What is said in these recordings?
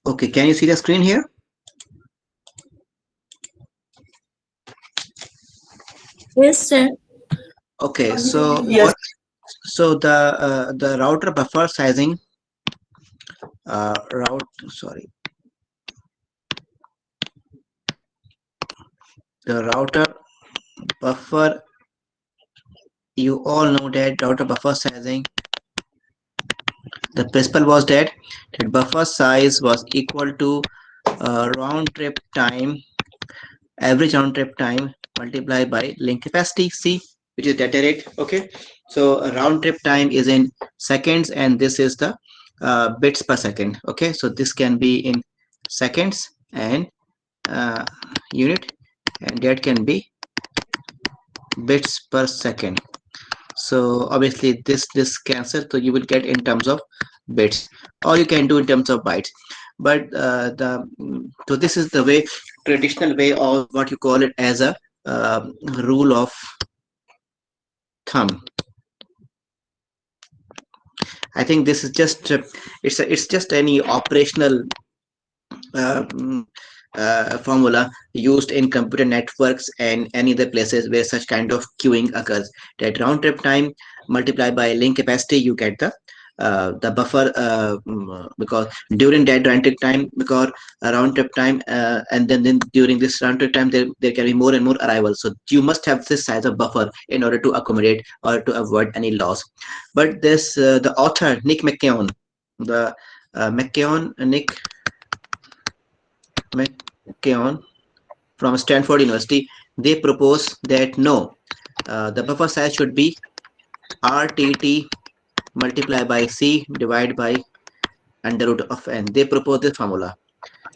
Okay, can you see the screen here? Yes, sir. Okay, so Yes. the router buffer sizing the router buffer, you all know that router buffer sizing, the principle was that buffer size was equal to round trip time, average round trip time multiplied by link capacity C, which is data rate. Okay, so round trip time is in seconds and this is the bits per second. Okay, so this can be in seconds and unit, and that can be bits per second. So obviously this cancel, so you will get in terms of bits, or you can do in terms of bytes. But so this is the way, traditional way, or what you call it as a rule of thumb. I think this is just it's just any operational uh, mm, formula used in computer networks and any other places where such kind of queuing occurs. That round trip time multiplied by link capacity, you get the buffer, because during that round trip time, because round trip time, and then during this round trip time, there can be more and more arrivals. So you must have this size of buffer in order to accommodate or to avoid any loss. But this the author Nick McKeown, the Nick McKeown from Stanford University, they propose that no, the buffer size should be RTT multiplied by C divided by under root of n. They proposed this formula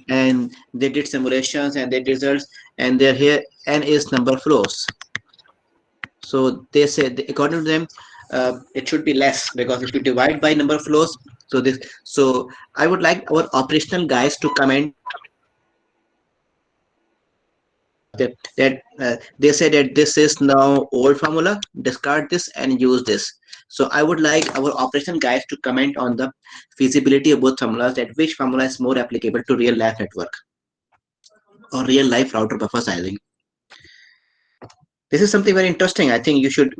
and they did simulations and they did results, and there here n is number of flows. So they said, according to them, it should be less, because if you divide by number of flows, so I would like our operational guys to comment that they say that this is now old formula, discard this and use this. So I would like our operation guys to comment on the feasibility of both formulas, that which formula is more applicable to real life network or real life router buffer sizing. This is something very interesting. I think you should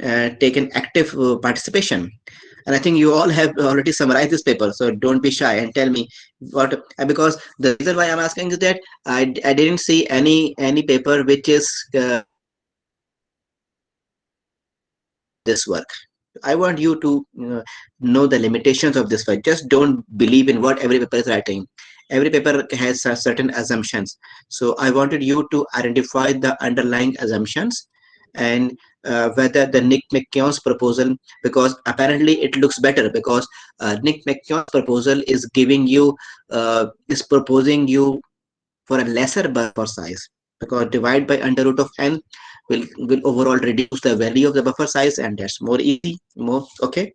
take an active participation. And I think you all have already summarized this paper, so don't be shy and tell me what. Because the reason why I'm asking is that I didn't see any paper which is this work. I want you to know the limitations of this work. Just don't believe in what every paper is writing. Every paper has certain assumptions. So I wanted you to identify the underlying assumptions, and whether the Nick McKeown's proposal, because apparently it looks better, because Nick McKeown's proposal is giving you, is proposing you for a lesser buffer size, because divide by under root of n will overall reduce the value of the buffer size, and that's more easy, more okay.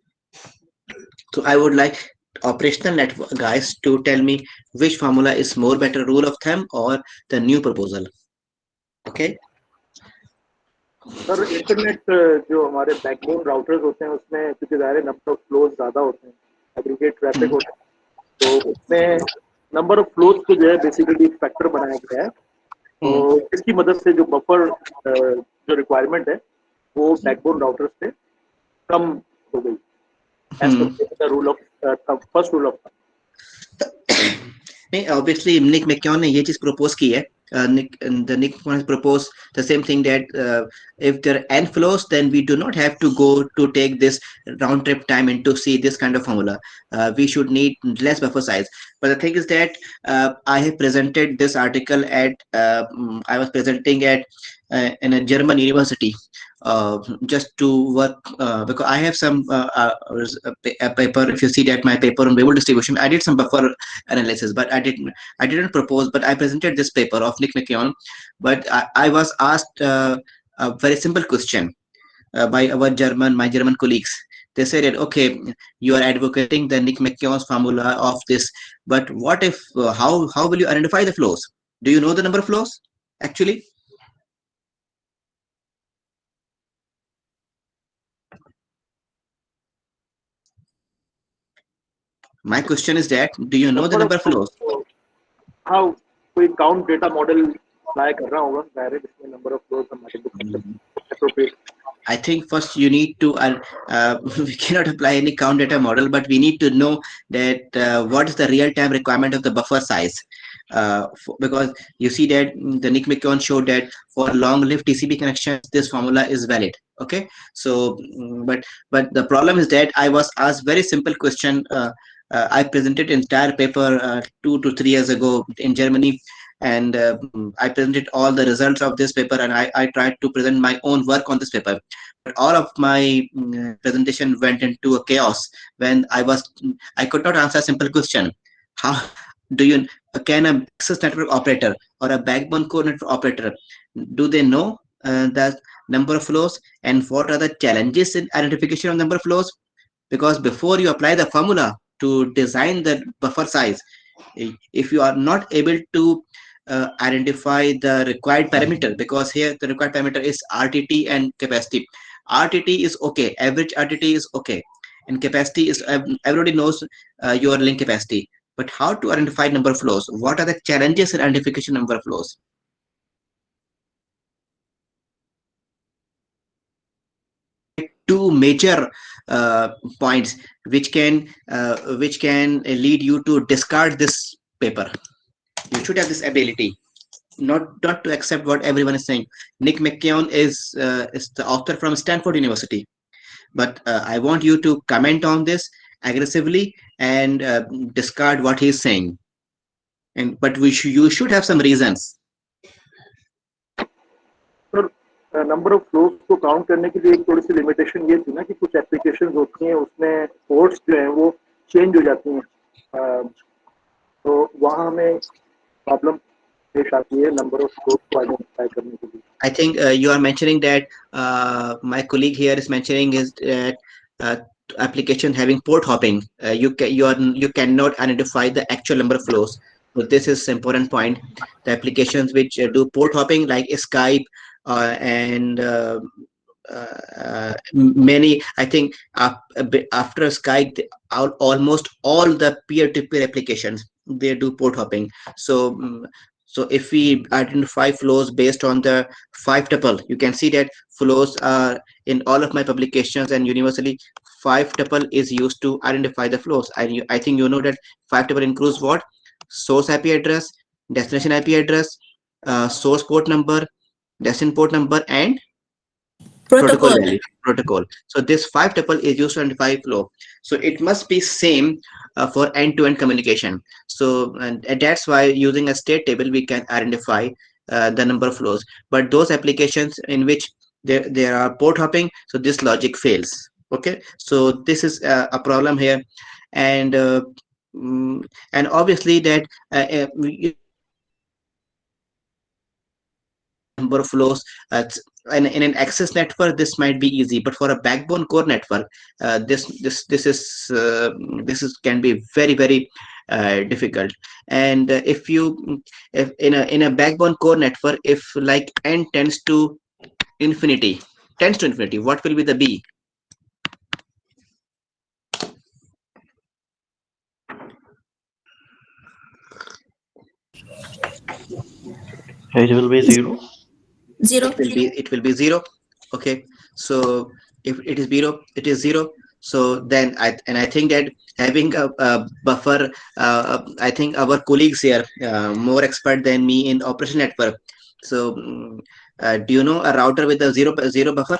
So I would like operational network guys to tell me which formula is more better, rule of thumb or the new proposal. Okay. Sir internet जो हमारे backbone routers होते हैं उसमें क्योंकि ज़ाहिर number of flows ज़्यादा होते हैं, एग्रीगेट ट्रैफिक होता है, तो उसमें नंबर ऑफ फ्लोज को जो है बेसिकली एक फैक्टर बनाया गया है, तो इसकी मदद से जो बफर जो रिक्वायरमेंट है वो बैकबोन राउटर्स से कम हो गई as compare the rule of first rule of नहीं, obviously Nick McKeown ने ये चीज propose की है. Nick has proposed the same thing, that if there are n flows, then we do not have to go to take this round trip time and to see this kind of formula. We should need less buffer size. But the thing is that I have presented this article at I was presenting at in a German university, just to work, because I have some a paper. If you see that my paper on Binomial Distribution, I did some buffer analysis, but I didn't propose, but I presented this paper of Nick McKeown. But I was asked a very simple question by my German colleagues. They said that, okay, you are advocating the Nick McKeown's formula of this, but what if how will you identify the flows? Do you know the number of flows actually? My question is that, do you know the number number of of flows? हाँ कोई count data model apply कर रहा होगा जाहिर है जिसमें number of flows हम identify कर सकते appropriate I think first you need to, we cannot apply any count data model, but we need to know that what is the real time requirement of the buffer size. Because you see that the Nick McKeown showed that for long lived TCP connections, this formula is valid. Okay, so but the problem is that I was asked very simple question. I presented entire paper 2 to 3 years ago in Germany, and I presented all the results of this paper, and I tried to present my own work on this paper, but all of my presentation went into a chaos when I could not answer a simple question. How do you can a access network operator or a backbone core network operator, do they know the number of flows, and what are the challenges in identification of number of flows? Because before you apply the formula to design the buffer size, if you are not able to identify the required parameter, because here the required parameter is RTT and capacity. RTT is okay, average RTT is okay, and capacity is everybody knows your link capacity. But how to identify number of flows? What are the challenges in identification number of flows? Two major uh, points which can lead you to discard this paper. You should have this ability not to accept what everyone is saying. Nick McKeown is the author from Stanford University, but I want you to comment on this aggressively and discard what he's saying. And but you should have some reasons. Sir number of flows को count करने के लिए एक थोड़ी सी limitation ये थी ना कि कुछ एप्लीकेशंस होती हैं उसमें पोर्ट्स जो हैं वो चेंज हो जाती हैं तो वहाँ हमें प्रॉब्लम पेश आती है नंबर ऑफ फ्लोज को आइडेंटिफाई करने के लिए I think you are mentioning that my colleague here is mentioning is that uh, application having port hopping, you cannot identify the actual number of flows. So this is important point. The applications which do port hopping like Skype and many, I think after Skype, almost all the peer-to-peer applications they do port hopping. So so if we identify flows based on the five tuple, you can see that flows are in all of my publications, and universally five tuple is used to identify the flows. I think you know that five tuple includes what? Source IP address, destination IP address, source port number, destination port number, and protocol Protocol. value protocol. So this five tuple is used to identify flow, so it must be same for end-to-end communication. So and that's why using a state table we can identify the number of flows, but those applications in which there are port hopping, so this logic fails. Okay, so this is a problem here. And and obviously that number of flows. In an access network, this might be easy, but for a backbone core network, this is can be very difficult. And if in a backbone core network, if like n tends to infinity, what will be the b? It will be 0. Zero. It will be zero. Okay, so if it is zero, it is zero. So then I think that having a buffer, I think our colleagues here more expert than me in operation network. So do you know a router with a zero buffer?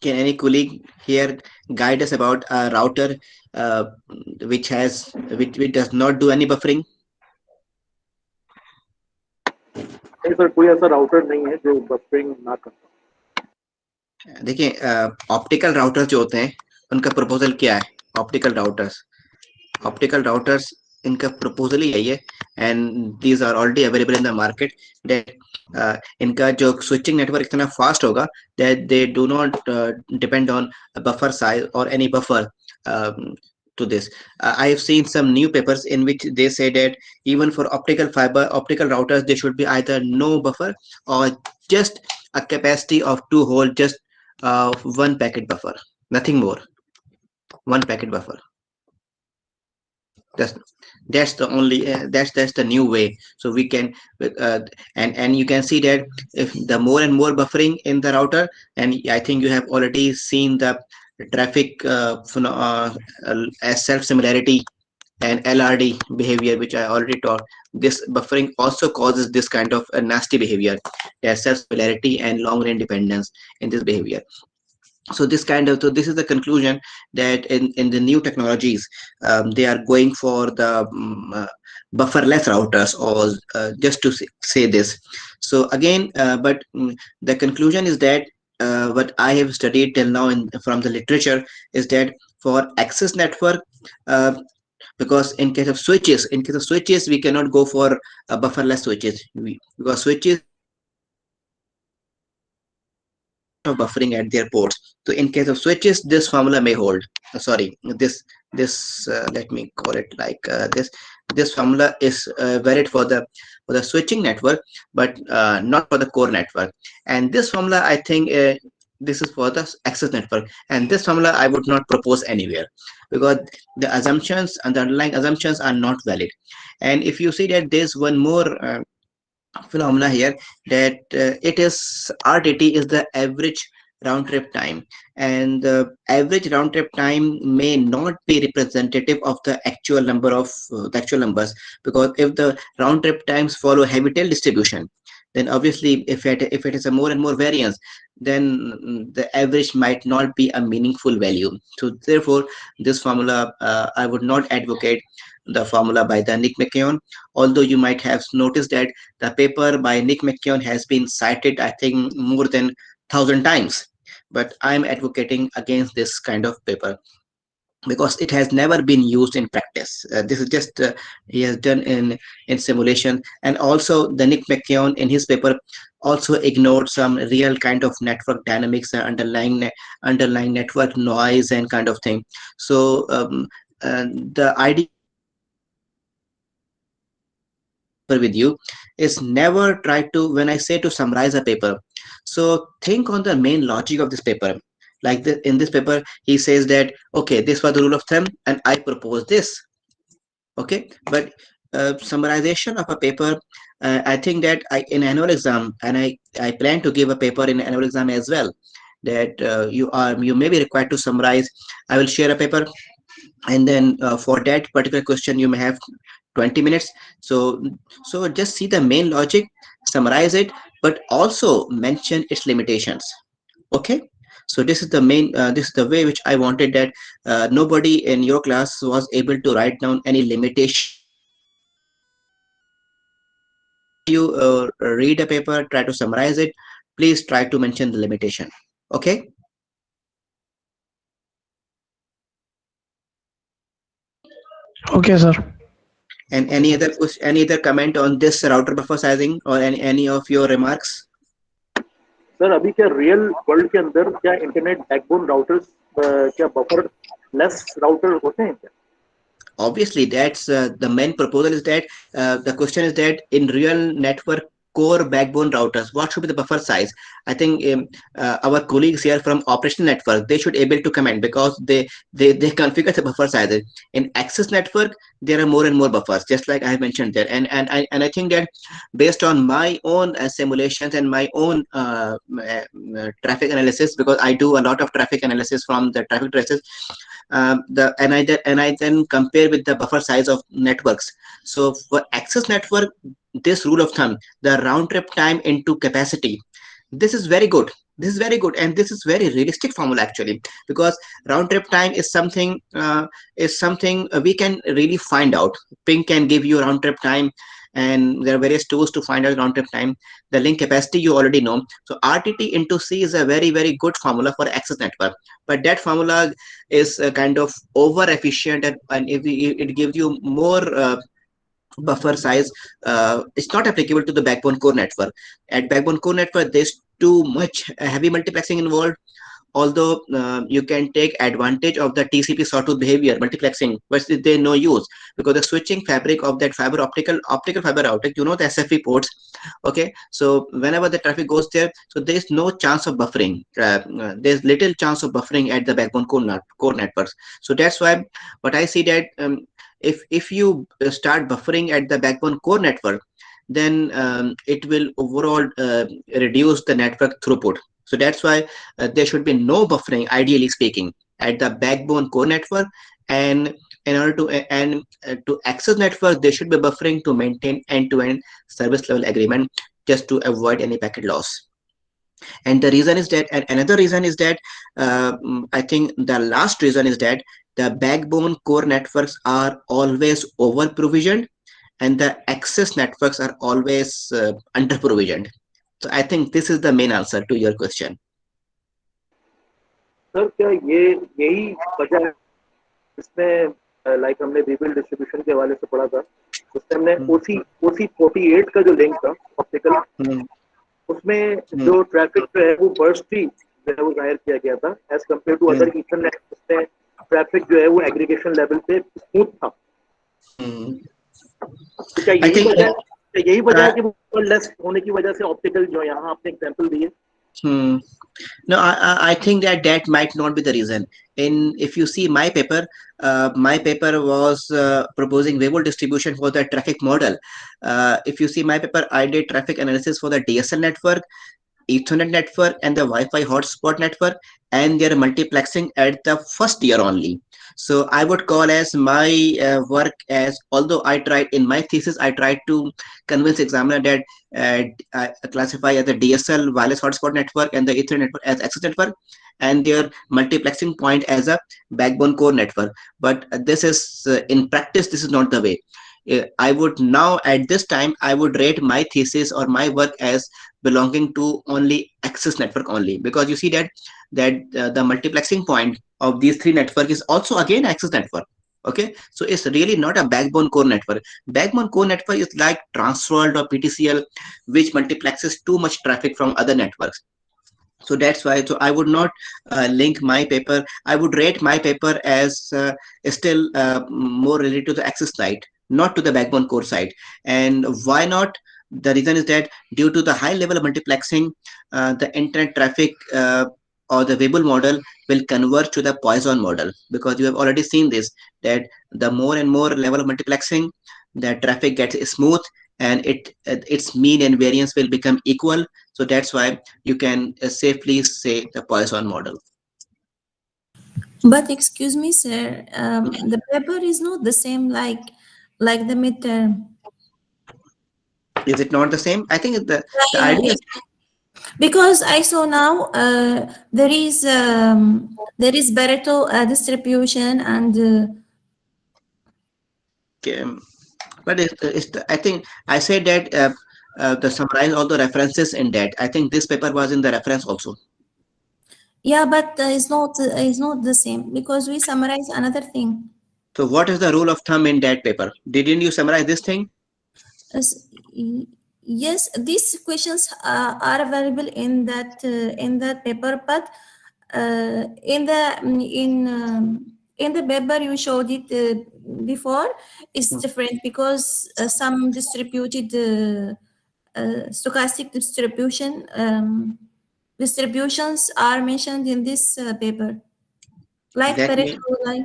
Can any colleague here guide us about a router uh, which does not do any buffering? नहीं sir कोई ऐसा router नहीं है जो buffering ना करता देखिए optical routers जो होते हैं उनका प्रपोजल क्या है? ऑप्टिकल राउटर्स इनका प्रपोजल ही यही है, and these are already available in the market, that इनका जो स्विचिंग नेटवर्क इतना फास्ट होगा that they do not depend on buffer size or any buffer to this. I have seen some new papers in which they say that even for optical routers, there should be either no buffer or just a capacity of 2 whole, just one packet buffer. nothing more. One packet buffer. That's that's the only that's the new way. So we can uh, and you can see that if the more and more buffering in the router, and I think you have already seen the traffic as self similarity and LRD behavior, which I already taught. This buffering also causes this kind of nasty behavior. There's self similarity and long range dependence in this behavior. So this is the conclusion that in the new technologies, they are going for the bufferless routers, or just to say this. So again, the conclusion is that what I have studied till now from the literature is that for access network, uh, because in case of switches we cannot go for bufferless switches, because switches of buffering at their ports. So in case of switches, this formula may hold. Sorry, this let me call it like this. This formula is valid for the switching network, but not for the core network. And this formula, I think, this is for the access network. And this formula I would not propose anywhere, because the assumptions and the underlying assumptions are not valid. And if you see that there's one more phenomena here, that it is RTT is the average round trip time, and the average round trip time may not be representative of the actual numbers, because if the round trip times follow heavy tail distribution, then obviously if it is a more and more variance, then the average might not be a meaningful value. So therefore this formula, I would not advocate the formula by the Nick McKeown, although you might have noticed that the paper by Nick McKeown has been cited, I think, more than 1,000 times. But I'm advocating against this kind of paper because it has never been used in practice. This is just he has done in simulation, and also the Nick McKeown in his paper also ignored some real kind of network dynamics and underlying network noise and kind of thing. So the idea with you is never try to, when I say to summarize a paper, so think on the main logic of this paper. Like in this paper he says that, okay, this was the rule of thumb and I propose this. Okay, but summarization of a paper, I think that in annual exam, and I plan to give a paper in annual exam as well, that you may be required to summarize. I will share a paper, and then for that particular question you may have 20 minutes. So just see the main logic, summarize it, but also mention its limitations. Okay, so this is the way which I wanted, that nobody in your class was able to write down any limitation of a paper. So whenever you read a paper, try to summarize it. Please try to mention the limitation. Okay. Okay, sir. And any other comment on this router buffer sizing, or any of your remarks? Sir अभी क्या real world के अंदर क्या internet backbone routers क्या buffer less router होते हैं क्या? Obviously that's the main proposal is that the question is that in real network core backbone routers, what should be the buffer size? I think our colleagues here from operational network, they should able to comment, because they configure the buffer sizes. In access network there are more and more buffers, just like I have mentioned there. And I think that based on my own simulations and my own traffic analysis, because I do a lot of traffic analysis from the traffic traces, and I then compare with the buffer size of networks. So for access network, this rule of thumb, the round trip time into capacity, this is very good. This is very good, and this is very realistic formula actually, because round trip time is something we can really find out. Ping can give you round trip time, and there are various tools to find out round trip time. The link capacity you already know. So RTT into C is a very very good formula for access network, but that formula is kind of over efficient, and if it gives you more buffer size, it's not applicable to the backbone core network. At backbone core network there's too much heavy multiplexing involved, although you can take advantage of the TCP sawtooth behavior multiplexing, but they no use because the switching fabric of that fiber optical fiber routing, the SFP ports. Okay, so whenever the traffic goes there, so there is no chance of buffering. There's little chance of buffering at the backbone core networks. So that's why what I see that if you start buffering at the backbone core network, then it will overall reduce the network throughput. So that's why there should be no buffering, ideally speaking, at the backbone core network. And in order to access network, there should be buffering to maintain end-to-end service level agreement, just to avoid any packet loss. And the reason is that, and another reason is that, I think the last reason is that the backbone core networks are always over provisioned, and the access networks are always under provisioned. So I think this is the main answer to your question. Sir क्या ये यही वजह है इसमें like हमने वीबल distribution के हवाले से पढ़ा था, उसमें हमने ओसी 48 का जो लिंक था ऑप्टिकल, उसमें जो ट्रैफिक जो है वो बर्स्ट ही जो है वो जाहिर किया गया था as compare to other Ethernet, उसमें ट्रैफिक जो है वो एग्रीगेशन लेवल पे स्मूथ था। तो क्या यही वजह है कि लेस होने की वजह से ऑप्टिकल जो यहाँ आपने एग्जांपल दिए? No, I think that might not be the reason. If you see my paper was proposing variable distribution for the traffic model. If you see my paper, I did traffic analysis for the DSL network, Ethernet network, and the Wi-Fi hotspot network, and their multiplexing at the first year only. So I would call as my work as, although I tried in my thesis, I tried to convince examiner that I classify as the DSL wireless hotspot network and the Ethernet network as access network, and their multiplexing point as a backbone core network. But this is in practice, this is not the way. I would now, at this time, I would rate my thesis or my work as belonging to only access network only, because you see that the multiplexing point of these three network is also again access network. Okay, so it's really not a backbone core network. Backbone core network is like Transworld or PTCL, which multiplexes too much traffic from other networks. So that's why, so I would not link my paper, I would rate my paper as still more related to the access side, not to the backbone core side. And why not? The reason is that due to the high level of multiplexing, the internet traffic or the Weibull model will converge to the Poisson model, because you have already seen this, that the more and more level of multiplexing, the traffic gets smooth, and its mean and variance will become equal. So that's why you can safely say the Poisson model. But excuse me, sir, the paper is not the same like the midterm. Is it not the same? I think the Yeah, idea is, because I saw now there is Pareto distribution and but I think I said that the summarize all the references in that. I think this paper was in the reference also. yeah, but it's not the same because we summarize another thing. So what is the rule of thumb in that paper? Didn't you summarize this thing? Yes, these questions are available in that paper, but in the paper you showed it before is different, because some distributed stochastic distributions are mentioned in this paper, like That Pareto, means, like.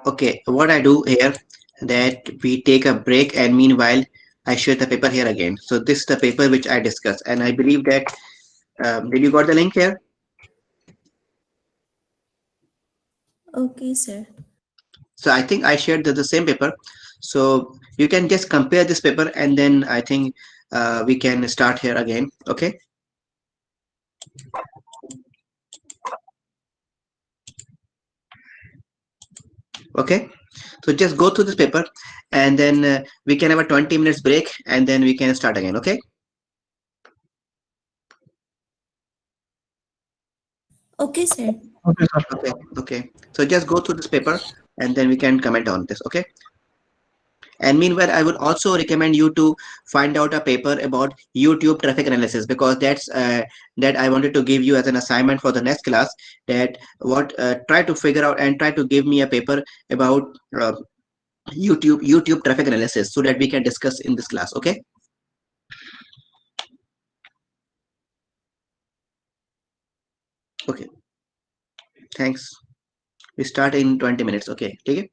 okay, what I do here, that we take a break, and meanwhile I share the paper here again. So this is the paper which I discussed, and I believe that did you got the link here? Okay, sir. So I think I shared the same paper. So you can just compare this paper, and then I think we can start here again. Okay. Okay. So just go through this paper, and then we can have a 20 minutes break, and then we can start again. Okay. Okay, sir. Okay, sir. Okay. Okay. So just go through this paper, and then we can comment on this. Okay. And meanwhile, I will also recommend you to find out a paper about YouTube traffic analysis, because that I wanted to give you as an assignment for the next class. That what try to figure out and try to give me a paper about uh, YouTube traffic analysis, so that we can discuss in this class. Okay. Okay. Thanks. We start in 20 minutes. Okay. Take it.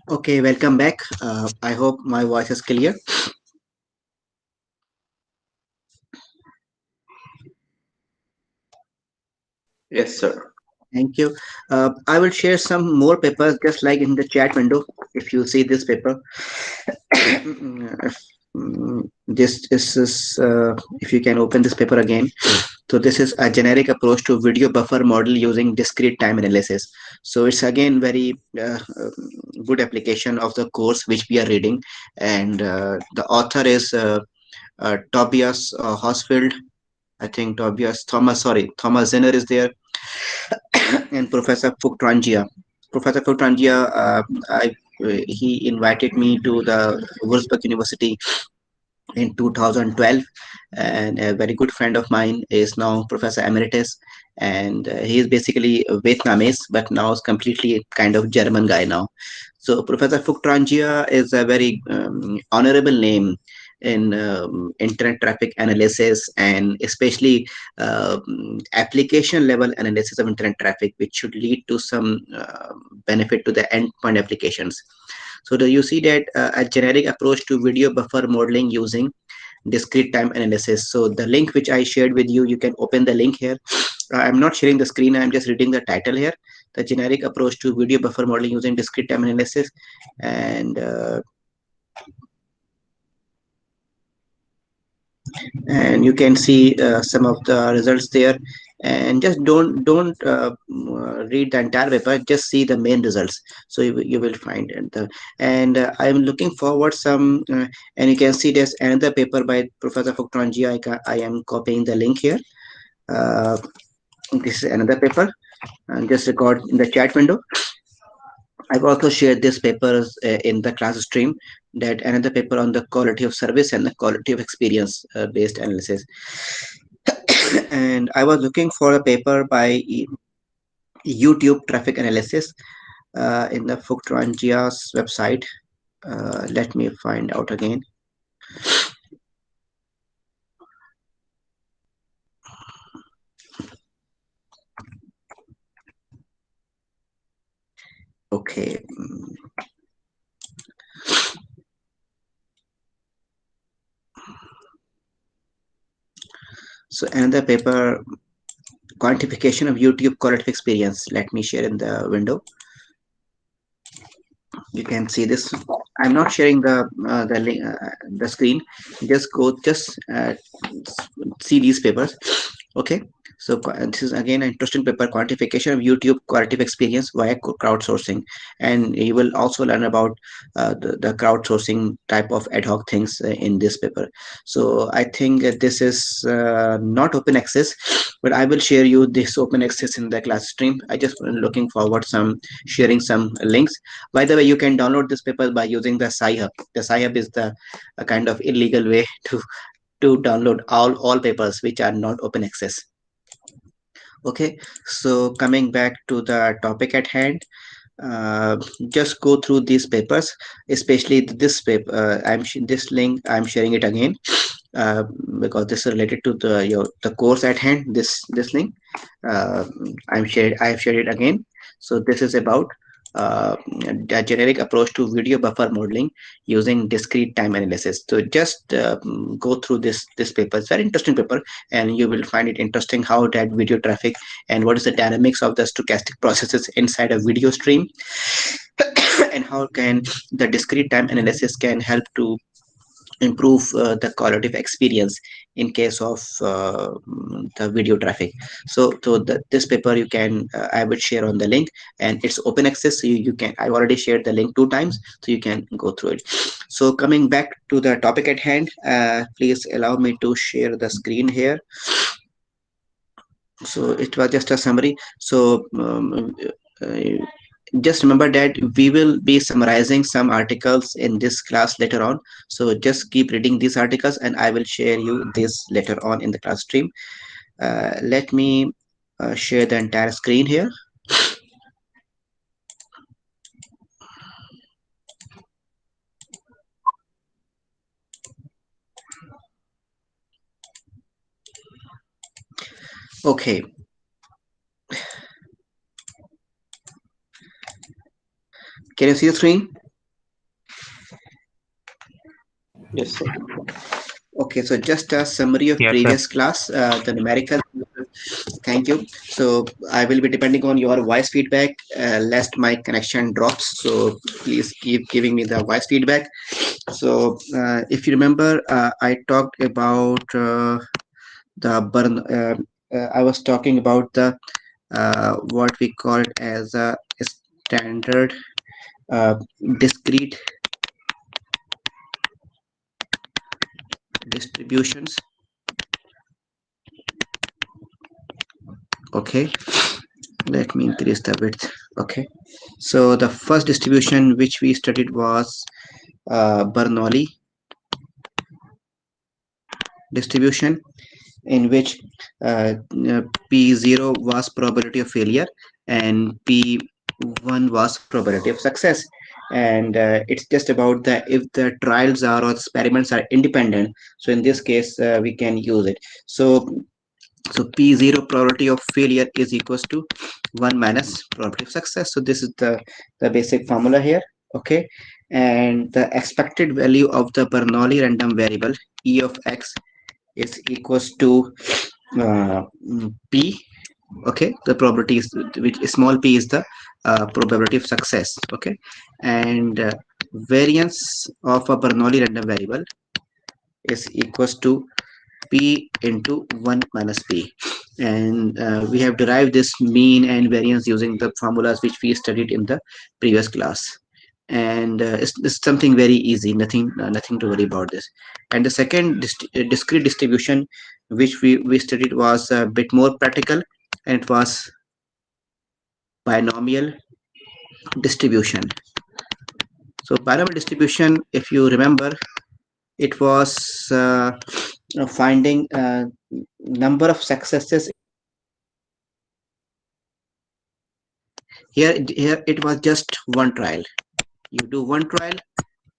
Okay, welcome back. I hope my voice is clear. Yes, sir. Thank you. I will share some more papers just like in the chat window. If you see this paper, if you can open this paper again. So this is a generic approach to video buffer model using discrete time analysis. So it's again very good application of the course which we are reading, and the author is Tobias Hosfield. I think Tobias Thomas. Sorry, Thomas Zinner is there, and Professor Fuktrangia. Professor Fuktrangia, he invited me to the Würzburg University in 2012, and a very good friend of mine is now Professor Emeritus, and he is basically Vietnamese but now is completely kind of German guy now. So Professor Fuktrangia is a very honorable name in internet traffic analysis, and especially application level analysis of internet traffic, which should lead to some benefit to the endpoint applications. So do you see that a generic approach to video buffer modeling using discrete time analysis. So the link which I shared with you, you can open the link here. I'm not sharing the screen. I'm just reading the title here. The generic approach to video buffer modeling using discrete time analysis, and you can see some of the results there. And just don't read the entire paper. Just see the main results. So you will find it. I'm looking forward some. And you can see there's another paper by Professor Fuktrangia. I am copying the link here. Uh, this is another paper, and just record in the chat window. I've also shared this paper in the class stream, that another paper on the quality of service and the quality of experience based analysis. And I was looking for a paper by YouTube traffic analysis in the Fuktrangia's website. Let me find out again. Okay. So another paper, quantification of YouTube quality of experience. Let me share in the window. You can see this. I'm not sharing the link, the screen. Just see these papers. Okay. So this is again an interesting paper, quantification of YouTube qualitative experience via crowdsourcing, and you will also learn about the crowdsourcing type of ad hoc things in this paper. So I think this is not open access, but I will share you this open access in the class stream. I just looking forward some sharing some links. By the way, you can download this paper by using the Sci-Hub. The Sci-Hub is the a kind of illegal way to download all papers which are not open access. Okay, so coming back to the topic at hand, uh, just go through these papers, especially this paper. This link. I'm sharing it again uh, because this is related to the course at hand. This link, uh, I have shared it again. So this is about a generic approach to video buffer modeling using discrete time analysis. So just go through this paper. It's very interesting paper, and you will find it interesting how that video traffic and what is the dynamics of the stochastic processes inside a video stream, and how can the discrete time analysis can help to improve the quality of experience in case of the video traffic. So this paper you can I would share on the link, and it's open access, so you can, I've already shared the link 2 times, so you can go through it. So coming back to the topic at hand, please allow me to share the screen here. So it was just a summary. So uh, just remember that we will be summarizing some articles in this class later on. So just keep reading these articles, and I will share you this later on in the class stream. Let me share the entire screen here. Okay. Can you see the screen? Okay, so just a summary of Yes, sir. previous class, the numerical. Thank you. So I will be depending on your voice feedback, lest my connection drops. So please keep giving me the voice feedback. So if you remember, I talked about the burn. I was talking about the what we called as a standard uh, discrete distributions. Okay, let me increase the width. Okay, so the first distribution which we studied was Bernoulli distribution, in which uh, P0 was probability of failure and P1 was probability of success. And it's just about the if the trials are or experiments are independent. So in this case, we can use it. So P0 probability of failure is equals to 1 minus probability of success. So this is the basic formula here. Okay. And the expected value of the Bernoulli random variable E of x is equals to P. Okay. The probability is, which small p is the probability of success. Okay. And variance of a Bernoulli random variable is equals to p into 1 minus p, and we have derived this mean and variance using the formulas which we studied in the previous class. And it's something very easy, nothing to worry about this. And the second discrete distribution which we studied was a bit more practical, and it was binomial distribution. So binomial distribution, if you remember, it was finding number of successes. Here it was just one trial. You do one trial,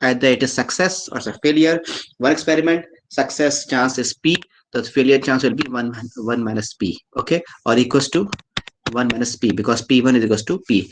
either it is success or it's a failure. One experiment, success chance is p, the failure chance will be 1 minus p. Okay, or equals to 1 minus p, because p1 is equals to p.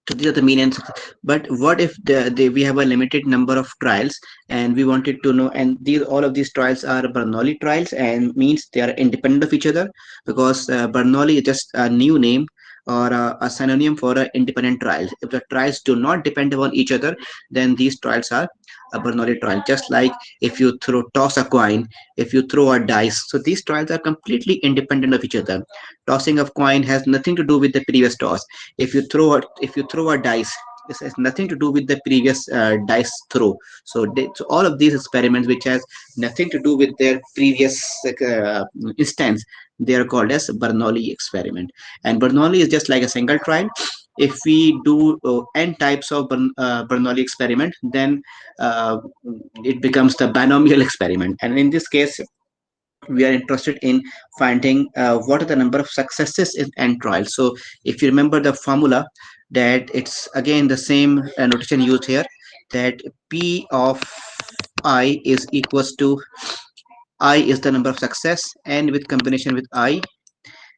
So these are the mean and success. But what if we have a limited number of trials and we wanted to know, and these all of these trials are Bernoulli trials, and means they are independent of each other, because Bernoulli is just a new name or a synonym for independent trials. If the trials do not depend upon each other, then these trials are a Bernoulli trial. Just like if you toss a coin, if you throw a dice, so these trials are completely independent of each other. Tossing of coin has nothing to do with the previous toss. If you throw a dice, this has nothing to do with the previous dice throw. So all of these experiments which has nothing to do with their previous instance, they are called as Bernoulli experiment. And Bernoulli is just like a single trial. If we do n types of Bernoulli experiment, then uh, it becomes the binomial experiment. And in this case, we are interested in finding what are the number of successes in n trials. So if you remember the formula, that it's again the same notation used here, that p of I is equals to I is the number of success, and with combination with I,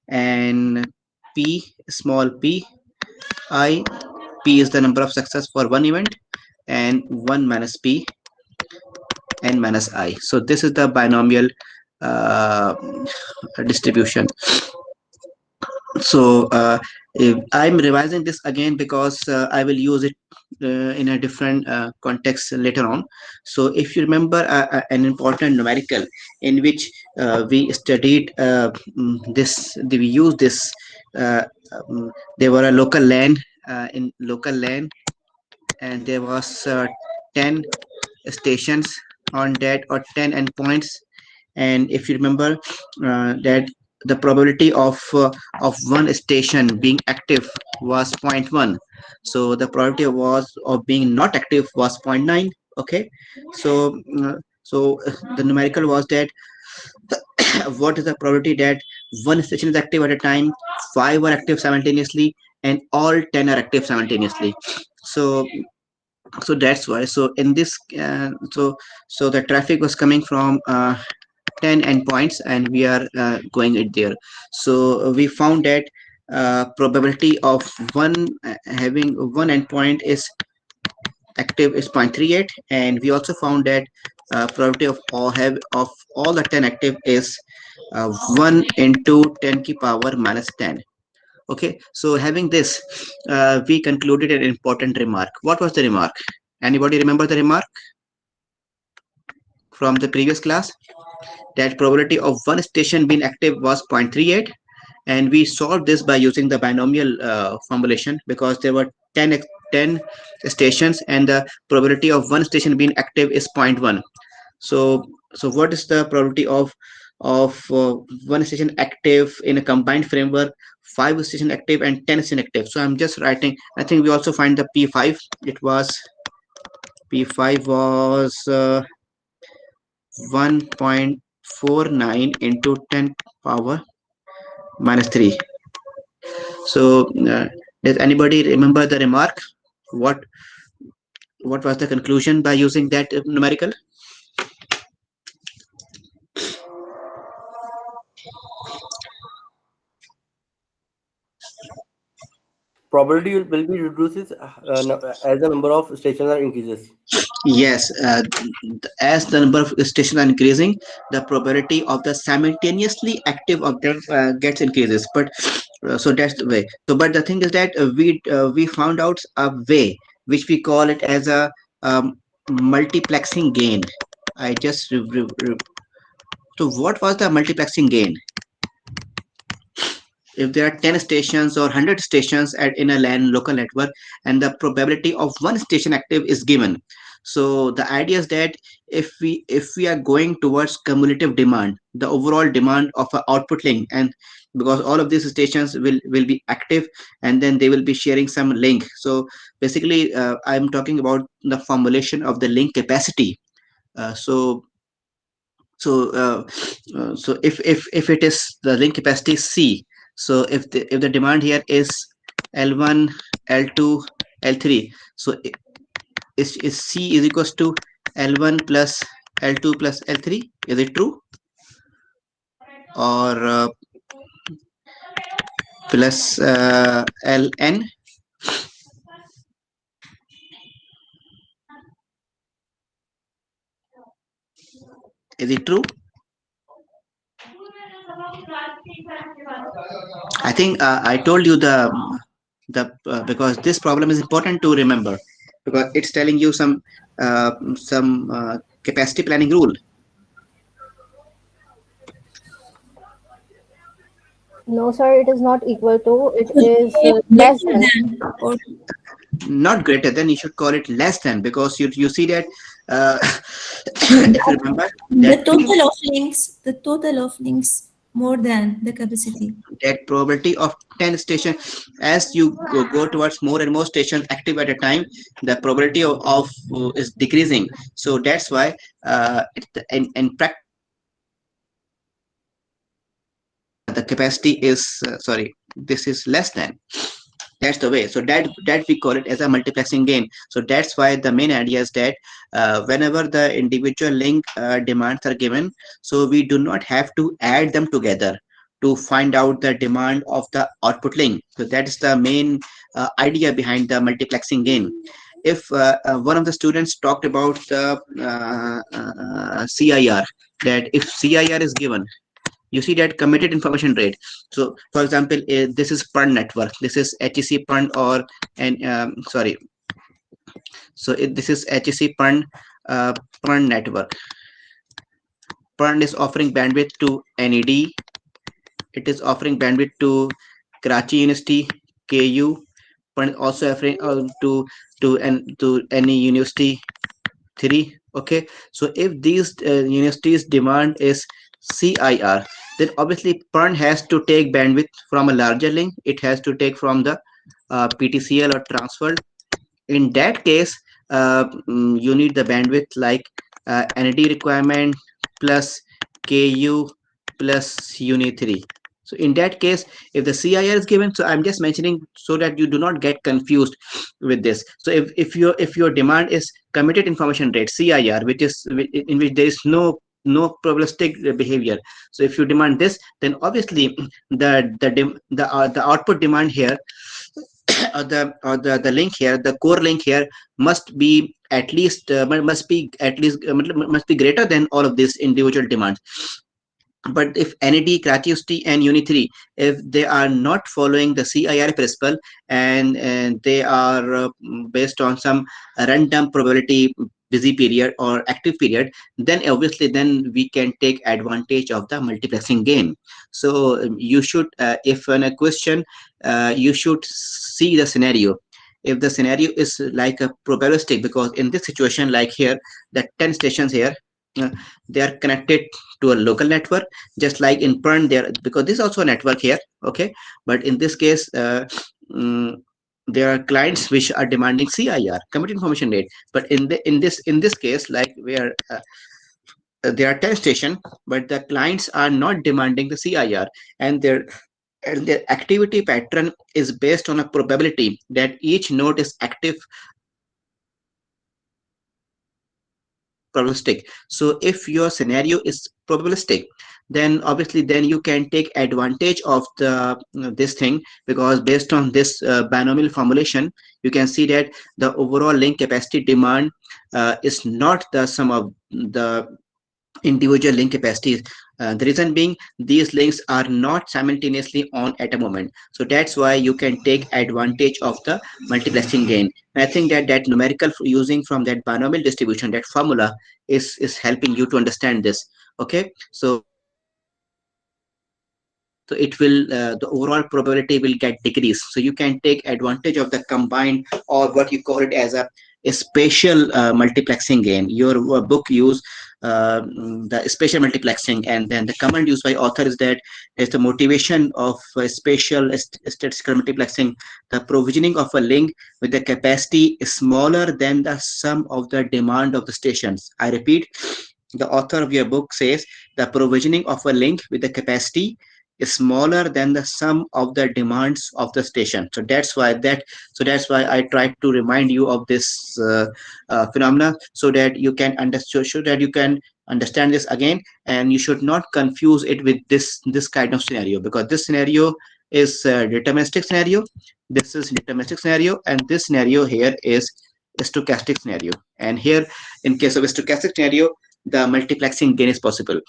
and p small p I, p is the number of success for one event, and 1 minus p n minus I. So this is the binomial uh, distribution. So I'm revising this again because I will use it in a different context later on. So if you remember an important numerical in which we studied we used this. Uh, there were a local LAN in local LAN, and there was 10 stations on that, or 10 endpoints. And if you remember that the probability of one station being active was zero point 0.1, so the probability was of being not active was 0 0.9. Okay, so the numerical was that what is the probability that one station is active at a time, 5 are active simultaneously, and all 10 are active simultaneously. So that's why, so in this so the traffic was coming from 10 endpoints, and we are going it there. So we found that probability of one having one endpoint is active is 0.38, and we also found that probability of all the 10 active is 1 into 10 ki power minus 10. Okay, so having this, we concluded an important remark. What was the remark? Anybody remember the remark from the previous class? That probability of one station being active was 0.38, and we solved this by using the binomial formulation, because there were 10 stations and the probability of one station being active is 0.1. So what is the probability of one station active in a combined framework, 5 station active and 10 station active? So I'm just writing. I think we also find the p5. It was p5 was 1.49 into 10 power minus 3. So does anybody remember the remark? What was the conclusion by using that numerical? Probability will be reduces as the number of stations are increases. Yes, as the number of stations are increasing, the probability of the simultaneously active object gets increases. But so that's the way. So, but the thing is that we found out a way which we call it as a multiplexing gain. I just so what was the multiplexing gain? If there are 10 stations or 100 stations in a LAN local network, and the probability of one station active is given, so the idea is that if we are going towards cumulative demand, the overall demand of an output link, and because all of these stations will be active, and then they will be sharing some link. So basically I'm talking about the formulation of the link capacity. So if it is the link capacity C, so if the demand here is L1, L2, L3, so is C is equals to L1 plus L2 plus L3? Is it true? Or plus Ln? Is it true? I think I told you the because this problem is important to remember, because it's telling you some capacity planning rule. No, sir, it is not equal to. It is less Greater than. than or Not greater than, you should call it less than, because you see that if you remember the that total of links more than the capacity. that probability of 10 station, as you go towards more and more stations active at a time, the probability of is decreasing. So that's why in practice the capacity is sorry, this is less than. That's the way. So that we call it as a multiplexing gain. So that's why the main idea is that whenever the individual link demands are given, so we do not have to add them together to find out the demand of the output link. So that's the main idea behind the multiplexing gain. If one of the students talked about the CIR, that if CIR is given, you see that committed information rate. So for example, this is PERN network, this is HEC PERN, or and sorry, so this is HEC PERN PERN network. PERN is offering bandwidth to NED, it is offering bandwidth to Karachi University, KU. PERN is also offering to any university 3. Okay, so if these universities demand is CIR, then obviously PERN has to take bandwidth from a larger link, it has to take from the PTCL or transferred. In that case you need the bandwidth like NAD requirement plus KU plus uni 3. So in that case, if the CIR is given, so I'm just mentioning so that you do not get confused with this. So if your demand is committed information rate CIR, which is in which there is no probabilistic behavior. So if you demand this, then obviously the output demand here the link here, the core link here must be at least must be greater than all of these individual demands. But if NAD, Gratuity, and Uni3, if they are not following the CIR principle, and they are based on some random probability busy period or active period, then obviously then we can take advantage of the multiplexing gain. So you should, if in a question, you should see the scenario. If the scenario is like a probabilistic, because in this situation, like here, the 10 stations here, uh, they are connected to a local network, just like in PERN there, because this is also a network here. Okay, but in this case, mm, there are clients which are demanding CIR, commit information rate. But in this case, like where there are 10 stations, but the clients are not demanding the CIR, and their activity pattern is based on a probability that each node is active probabilistic. So if your scenario is probabilistic, then obviously then you can take advantage of the this thing, because based on this binomial formulation, you can see that the overall link capacity demand is not the sum of the individual link capacities. The reason being, these links are not simultaneously on at a moment. So that's why you can take advantage of the multiplexing gain. And I think that that numerical using from that binomial distribution, that formula is helping you to understand this. Okay, so it will the overall probability will get decreased, so you can take advantage of the combined, or what you call it as a spatial multiplexing gain. Your book use the spatial multiplexing, and then the command used by author is that is the motivation of spatial statistical multiplexing, the provisioning of a link with the capacity smaller than the sum of the demand of the stations. I repeat, the author of your book says the provisioning of a link with the capacity is smaller than the sum of the demands of the station. So that's why I tried to remind you of this phenomena, so that you can understand, so that you can understand this again, and you should not confuse it with this kind of scenario, because this scenario is a deterministic scenario, this is deterministic scenario, and this scenario here is a stochastic scenario. And here, in case of a stochastic scenario, the multiplexing gain is possible.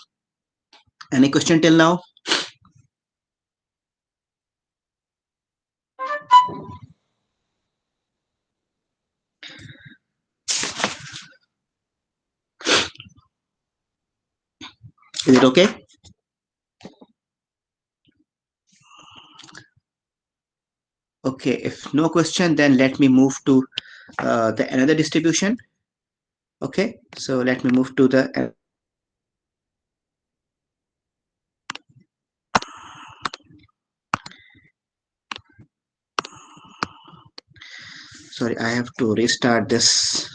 Any question till now? Is it okay? Okay, if no question, then let me move to the another distribution. Okay, so let me move to the sorry, I have to restart this.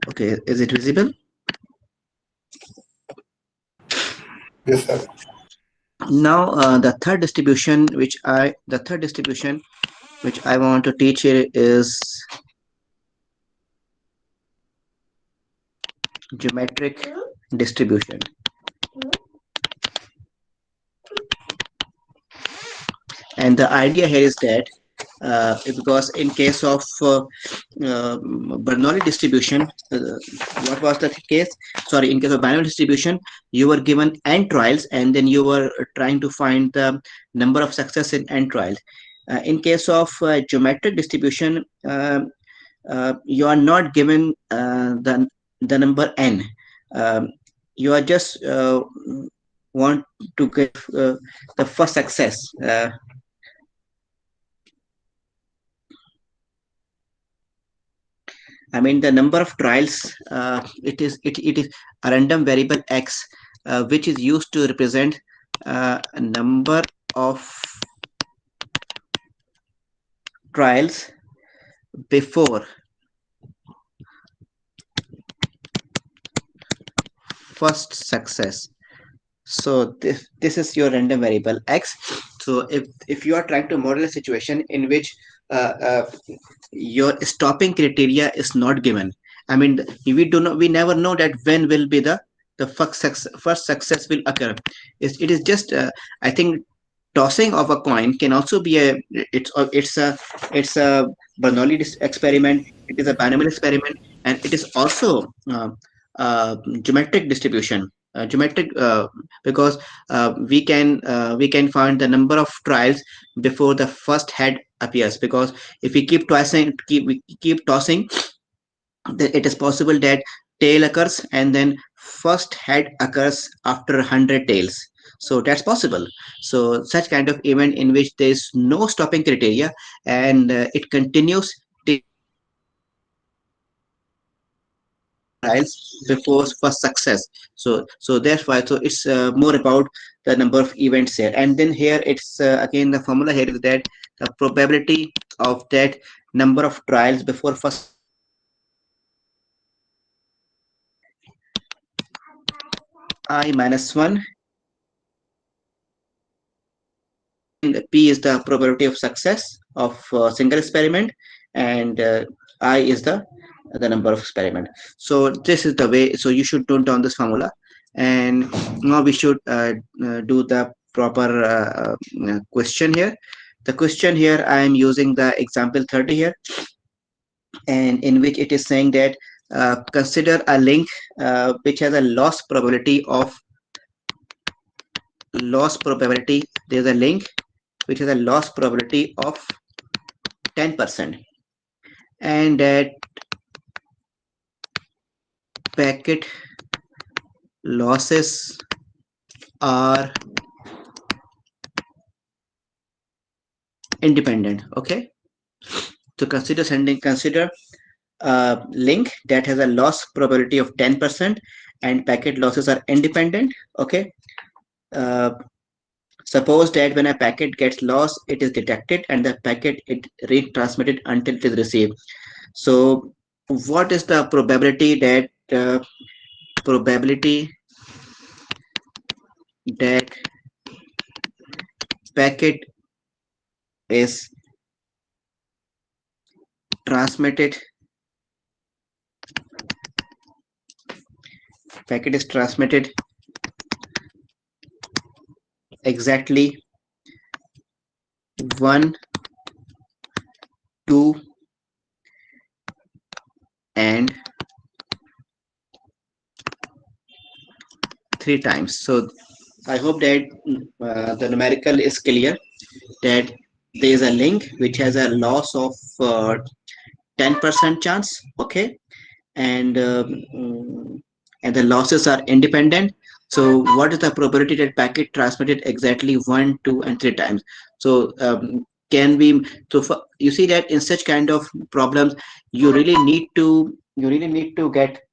Okay, is it visible? Yes, sir. Now the third distribution which I want to teach here is geometric distribution. And the idea here is that because in case of Bernoulli distribution, what was the case? Sorry, in case of binomial distribution, you were given n trials, and then you were trying to find the number of success in n trials. In case of geometric distribution, you are not given the number n. You are just want to get the first success. I mean, the number of trials, it is a random variable x, which is used to represent a number of trials before first success. So this is your random variable x. So if you are trying to model a situation in which your stopping criteria is not given. I mean, we never know that when will be the first success will occur. It is just I think tossing of a coin can also be it's a Bernoulli experiment. It is a binomial experiment, and it is also geometric distribution. Geometric because we can find the number of trials before the first head appears, because if we keep tossing, then it is possible that tail occurs and then first head occurs after 100 tails. So that's possible. So such kind of event in which there is no stopping criteria, and it continues trials before first success. So that's why, so it's more about the number of events here. And then here it's again, the formula here is that the probability of that number of trials before first I minus 1. P is the probability of success of single experiment, and I is the number of experiment. So this is the way. So you should note down this formula, and now we should do the proper question here. The question here, I am using the example 30 here, and in which it is saying that consider a link which has a loss probability. There's a link which has a loss probability of 10%, and that packet losses are independent. Okay, so consider a link that has a loss probability of 10% and packet losses are independent. Okay, uh, suppose that when a packet gets lost, it is detected and the packet it retransmitted until it is received. So what is the probability that packet is transmitted exactly 1, 2 and 3 times. So I hope that the numerical is clear, that there is a link which has a loss of 10% chance. Okay, and and the losses are independent. So what is the probability that packet transmitted exactly 1, 2 and 3 times? So can we, so for, you see that in such kind of problems you really need to get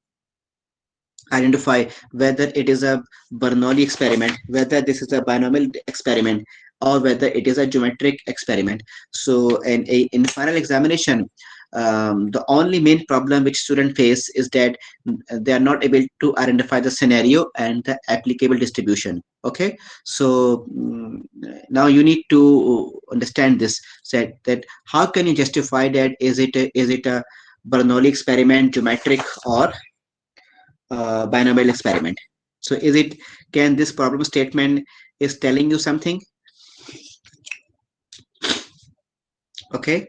identify whether it is a Bernoulli experiment, whether this is a binomial experiment, or whether it is a geometric experiment. So in final examination, the only main problem which students face is that they are not able to identify the scenario and the applicable distribution. Okay, so now you need to understand this, that how can you justify that is it a Bernoulli experiment, geometric, or binomial experiment? So can this problem statement is telling you something? Okay,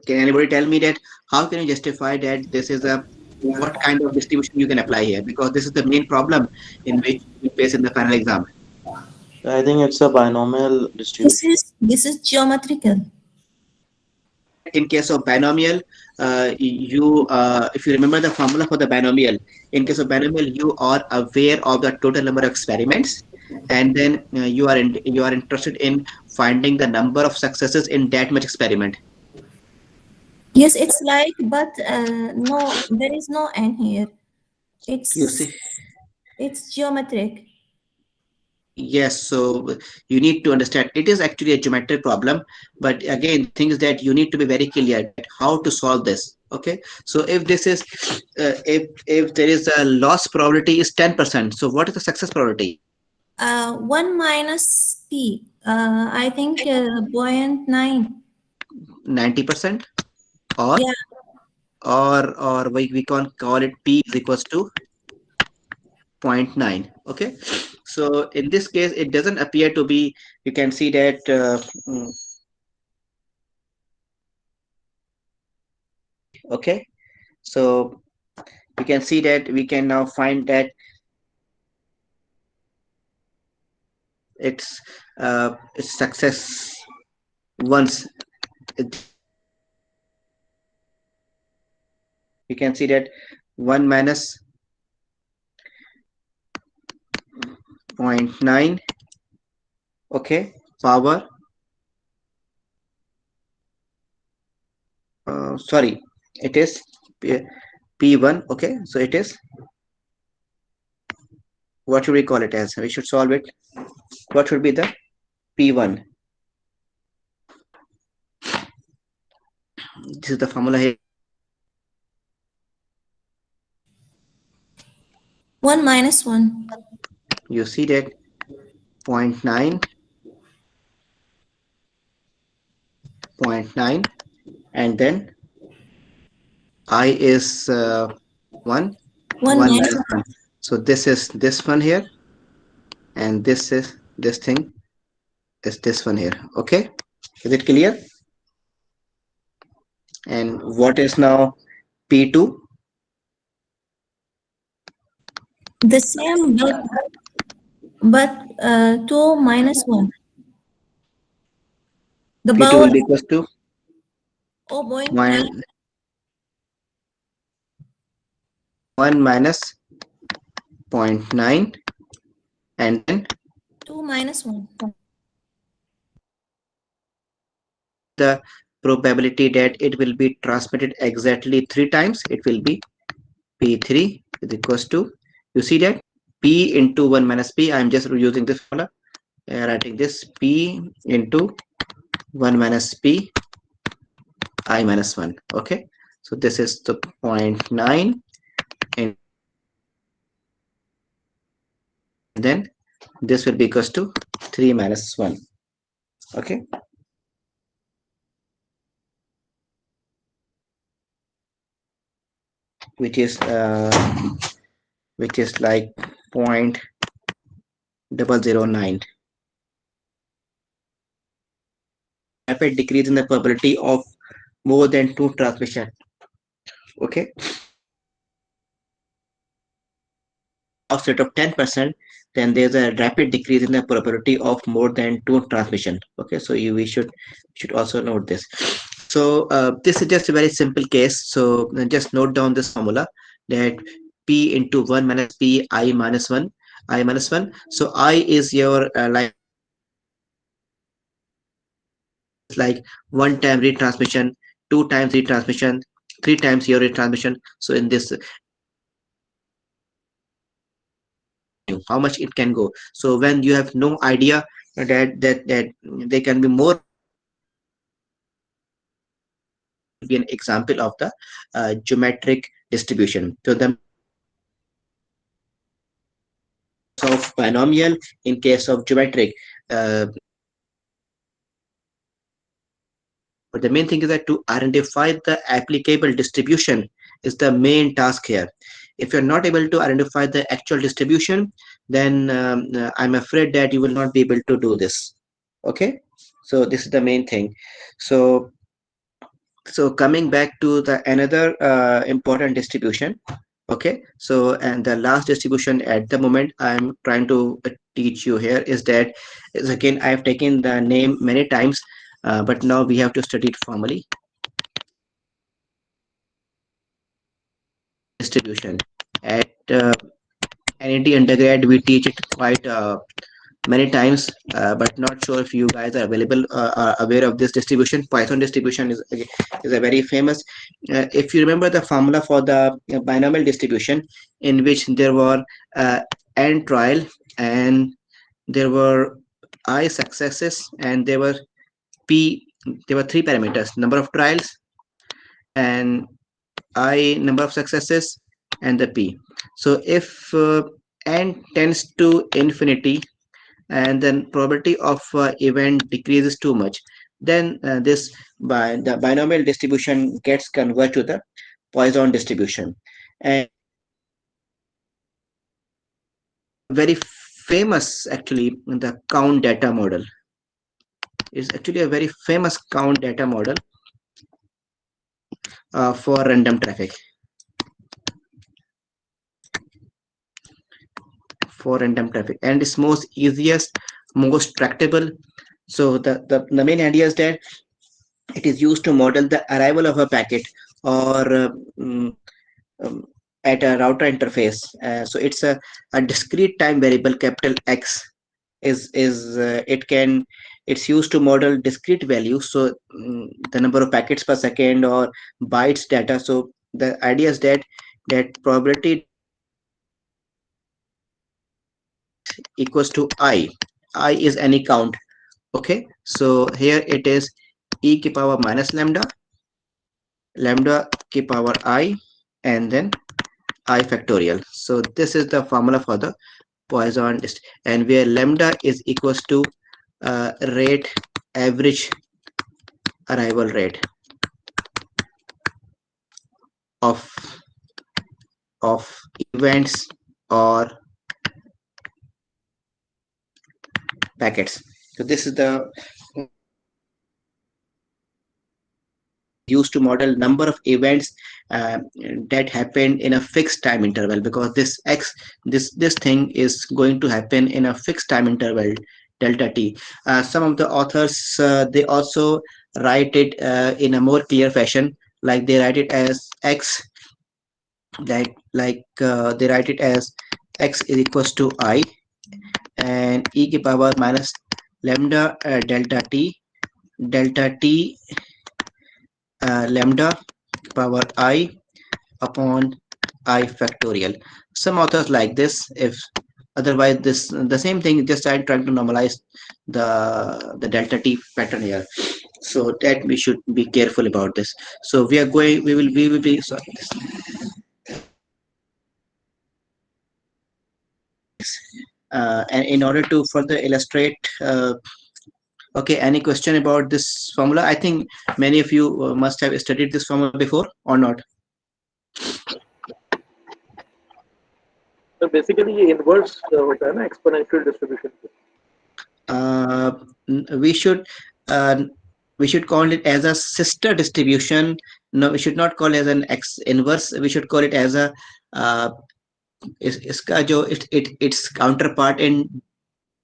can anybody tell me that how can you justify that this is a, what kind of distribution you can apply here, because this is the main problem in which we face in the final exam. I think it's a binomial distribution. This is geometrical. In case of binomial, if you remember the formula for the binomial, in case of binomial you are aware of the total number of experiments, and then you are interested in finding the number of successes in that much experiment. Yes, it's like, but no, there is no n here. You see, It's geometric. yes, so you need to understand it is actually a geometric problem, but again things that you need to be very clear that how to solve this. Okay, so if this is if there is a loss probability is 10%, so what is the success probability? 1 minus P. I think 0.9. 90%, or Yeah. we can call it P is equals to 0.9. Okay, so in this case it doesn't appear to be, you can see that okay, so you can see that we can now find that it's success once you can see that 1 minus 0.9, okay, power sorry, it is P1. Okay, so it is, what should we call it as? We should solve it. What should be the P1? This is the formula here. 1 minus 1. You see that 0.9, 0.9, and then I is 1, 1 1 minus minus 1. So this is this one here, and this is this thing is this one here. Okay, is it clear? And what is now P2? the same, but 2 minus 1. The P2 power will be equals to 0.9. 1 minus 0.9, and then 2 minus 1. the probability that it will be transmitted exactly 3 times, it will be P3 is equals to, you see that P into 1 minus P, I am just using this formula, writing this P into 1 minus P I minus 1. Okay, so this is the 0.9, and then this will be equals to 3 minus 1. Okay, which is like 0.009. Rapid decrease in the probability of more than 2 transmission. Okay, offset of 10%, then there's a rapid decrease in the probability of more than 2 transmission. Okay, so we should also note this. So this is just a very simple case, so just note down this formula, that P into 1 minus P I minus 1, I minus 1. So I is your like 1 time retransmission, 2 times retransmission, 3 times your retransmission. So in this, how much it can go. So when you have no idea that they can be more, be an example of the geometric distribution. So the of binomial, in case of geometric, but the main thing is that to identify the applicable distribution is the main task here. If you're not able to identify the actual distribution, then I'm afraid that you will not be able to do this. Okay, so this is the main thing. So coming back to the another important distribution. Okay, so and the last distribution at the moment I'm trying to teach you here is that, is again I have taken the name many times, but now we have to study it formally. Distribution at NED undergrad, we teach it quite many times, but not sure if you guys are available are aware of this distribution. Poisson distribution is a very famous. If you remember the formula for the binomial distribution, in which there were n trial, and there were I successes, and there were p, there were 3 parameters: number of trials, and I number of successes, and the p. So if n tends to infinity, and then probability of event decreases too much, then this by the binomial distribution gets converted to the Poisson distribution. And very famous actually the count data model is actually a very famous count data model for random traffic, and it's most easiest, most tractable. So the main idea is that it is used to model the arrival of a packet or mm, um, at a router interface. So it's a discrete time variable capital X is it can it's used to model discrete values. So the number of packets per second or bytes data. So the idea is that probability equals to I is any count. Okay, so here it is e to power minus lambda to power I, and then I factorial. So this is the formula for the Poisson and where lambda is equals to rate average arrival rate of of events or packets. So this is the used to model number of events uh, that happened in a fixed time interval, because this thing is going to happen in a fixed time interval delta t. Some of the authors they also write it in a more clear fashion, like they write it as x, they write it as x is equals to I and e to power minus lambda delta t lambda power I upon I factorial. Some authors like this. If otherwise, this the same thing. Just I'm trying to normalize the delta t pattern here, so that we should be careful about this. So we are going. We will be sorry. And in order to further illustrate. Okay, any question about this formula? I think many of you must have studied this formula before or not. तो basically ये inverse होता है ना exponential distribution पे. uh, we should uh, we should call it as a sister distribution. No, we should not call it as an x inverse. We should call it as a इसका जो its counterpart in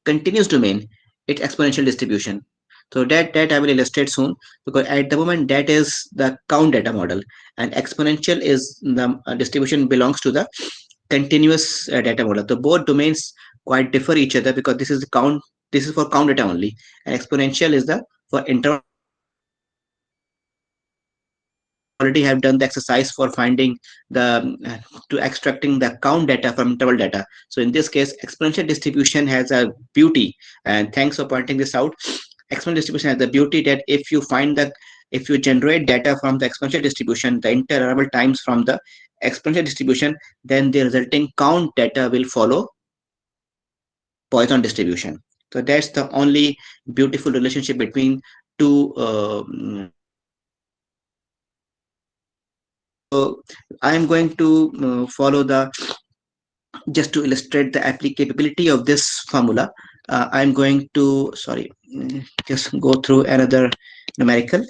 continuous domain, its exponential distribution. So that I will illustrate soon, because at the moment that is the count data model, and exponential is the distribution belongs to the continuous data model. So both domains quite differ each other, because this is the count. This is for count data only, and exponential is the for interval. Already have done the exercise for finding the to extracting the count data from interval data. So in this case, exponential distribution has a beauty, and thanks for pointing this out. Exponential distribution has the beauty that if you generate data from the exponential distribution, the interval times from the exponential distribution, then the resulting count data will follow Poisson distribution. So that's the only beautiful relationship between two. So I am going to follow the just to illustrate the applicability of this formula. I'm going to just go through another numerical,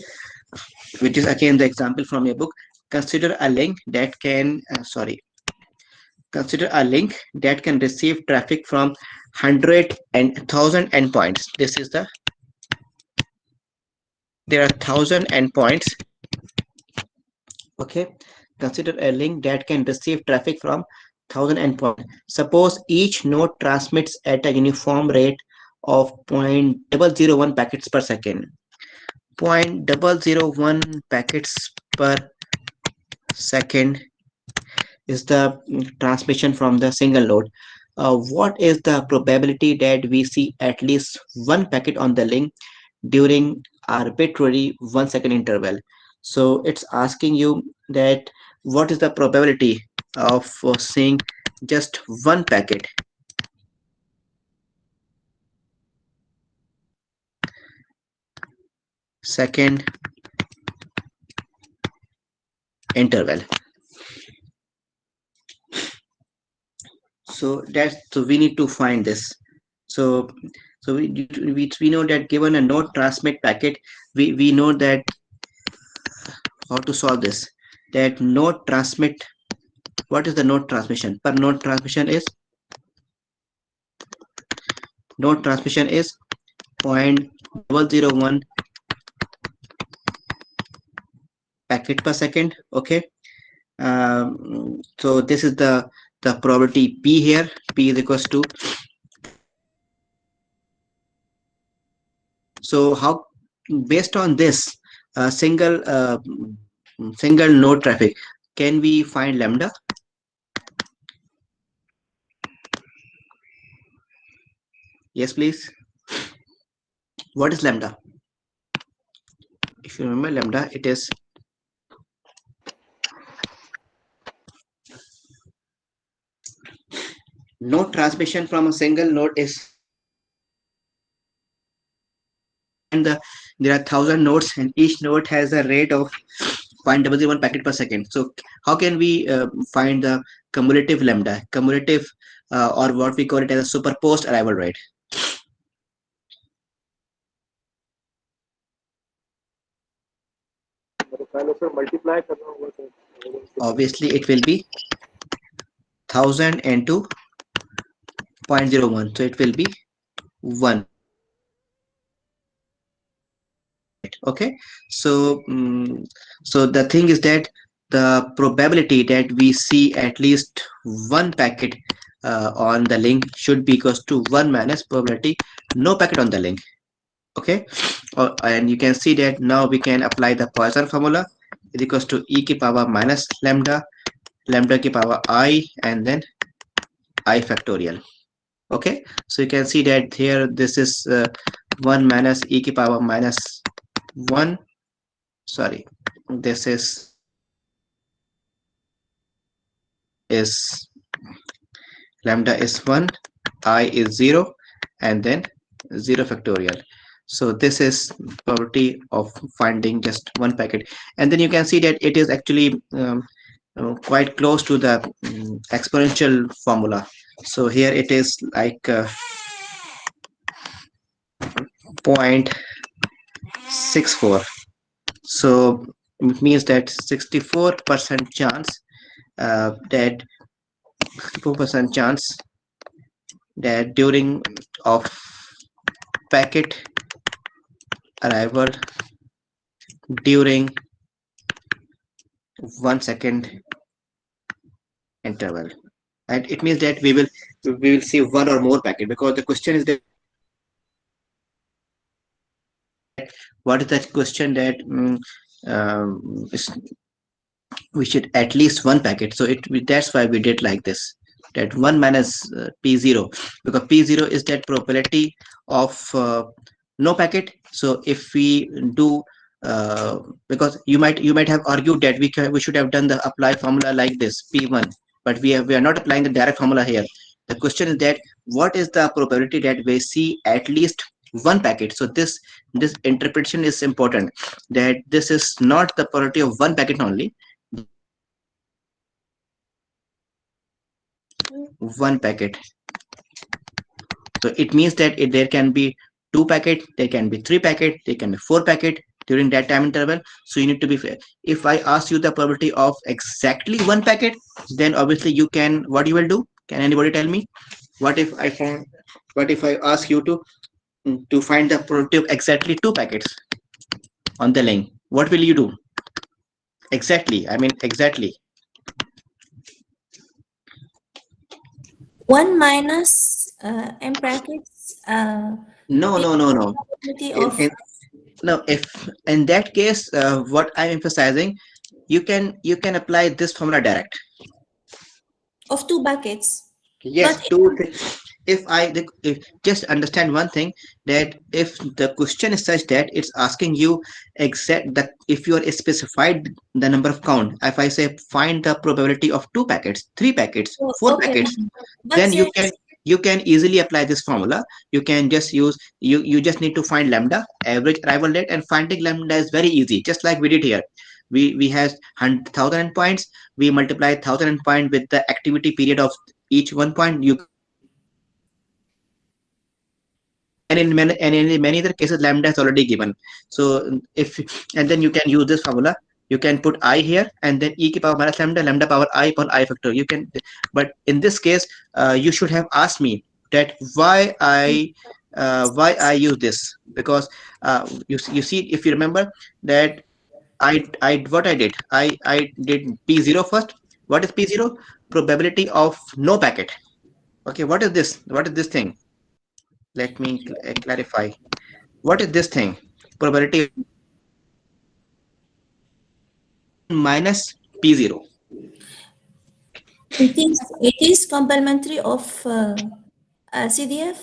which is again the example from your book. Consider a link that can consider a link that can receive traffic from 100 and 1000 endpoints. This is the there are 1000 endpoints. Okay, consider a link that can receive traffic from 1000 endpoints. Suppose each node transmits at a uniform rate of 0.001 packets per second. 0.001 packets per second is the transmission from the single node. What is the probability that we see at least one packet on the link during arbitrary 1 second interval? So it's asking you that what is the probability of seeing just one packet second interval. So we need to find this. So we know that given a node transmit packet, we know that how to solve this. That node transmit, what is the node transmission? Per node transmission is 0.001 packet per second. Okay. So this is the probability P here. P is equals to, so how, based on this single node traffic, can we find lambda? Yes, please. What is lambda? If you remember lambda, it is node transmission from a single node is, and there are 1,000 nodes and each node has a rate of 0.001 packet per second. So how can we find the cumulative lambda, cumulative or what we call it as a superposed arrival rate? तो पहले से multiply करना होगा तो Obviously it will be 1000 into 0.01, so it will be 1. Okay, so so the thing is that the probability that we see at least one packet on the link should be equals to 1 minus probability no packet on the link. Okay, and you can see that now we can apply the Poisson formula is equals to e ki power minus lambda, lambda ki power I, and then I factorial. Okay, so you can see that here this is 1 minus e ki power minus 1, sorry, this is lambda is 1, I is 0, and then 0 factorial. So this is probability of finding just one packet, and then you can see that it is actually quite close to the exponential formula. So here it is like 0.64. So it means that 64% chance that 64% chance that during of packet arrival during 1 second interval, and it means that we will see one or more packet, because the question is that what is that question that we should at least one packet. So that's why we did like this, that 1 minus p0, because p0 is that probability of no packet. So if we do because you might have argued that we should have done the apply formula like this, p1, but we are not applying the direct formula here. The question is that what is the probability that we see at least one packet. So this interpretation is important, that this is not the probability of one packet only, one packet. So it means that there can be 2 packet, there can be 3 packet, there can be 4 packet during that time interval. So you need to be fair. If I ask you the probability of exactly one packet, then obviously you can, what you will do? Can anybody tell me? What if I ask you to find the probability of exactly 2 packets on the link? What will you do? Exactly, I mean exactly. 1 minus m brackets. No. Probability of No, if in that case, what I'm emphasizing, you can apply this formula direct. of 2 buckets. Yes, But if just understand one thing, that if the question is such that it's asking you if you are specified the number of count, if I say find the probability of 2 packets, 3 packets, 4 okay, packets, but then you can you can easily apply this formula. You can just use, you just need to find lambda, average arrival rate, and finding lambda is very easy, just like we did here. We have 1,000 points. We multiply 1,000 point with the activity period of each one point. You and in many other cases lambda is already given. So if, and then you can use this formula. You can put I here and then e to the power minus lambda, lambda power I upon I factor. You can, but in this case, you should have asked me that why I use this, because you see, if you remember that I what I did, I did P0 first. What is P0? Probability of no packet. Okay, what is this? What is this thing? Let me clarify. What is this thing? Probability minus P0. It is complementary of CDF.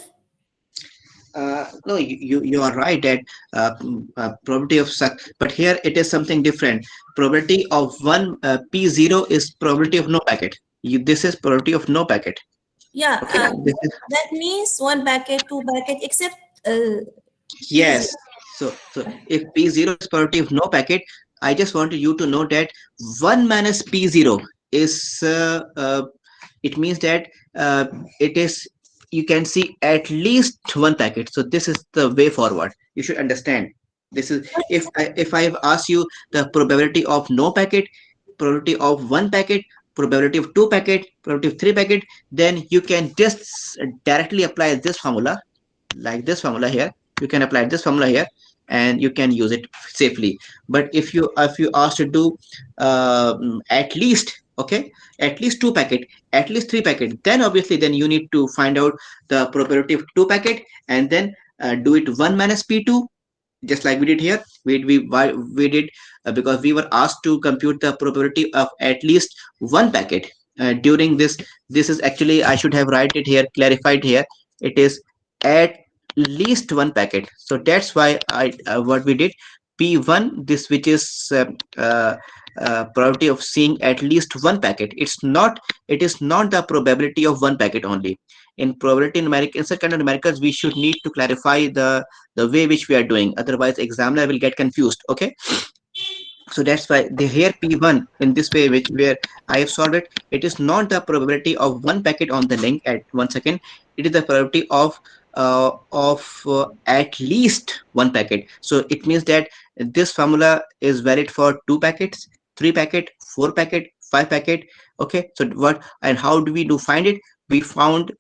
No, you are right that probability of suck, but here it is something different. Probability of one P0 is probability of no packet. This is probability of no packet. Yeah, Okay, that means one packet, two packet, except yes. So if P0 is probability of no packet, I just wanted you to know that 1 minus P0 is it means that it is, you can see at least one packet. So this is the way forward. You should understand. This is, if I have asked you the probability of no packet, probability of one packet, probability of two packet, probability of three packet, then you can just directly apply this formula, like this formula here. You can apply this formula here and you can use it safely. But if you ask to do at least, okay, at least two packet, at least three packet, then obviously then you need to find out the probability of two packet and then do it 1 minus P2, just like we did here. We did because we were asked to compute the probability of at least one packet during this. This is actually, I should have write it here, clarified here. It is at least one packet. So that's why I what we did, P1, this, which is probability of seeing at least one packet. It is not the probability of one packet only. In probability numeric, in such kind of numericals, we should need to clarify the way which we are doing, otherwise examiner will get confused. Okay, so that's why they here P1 in this way, which where I have solved it. It is not the probability of one packet on the link at 1 second. It is the probability of at least one packet. So it means that this formula is valid for two packets, three packet, four packet, five packet. Okay, so what and how do we do find it? We found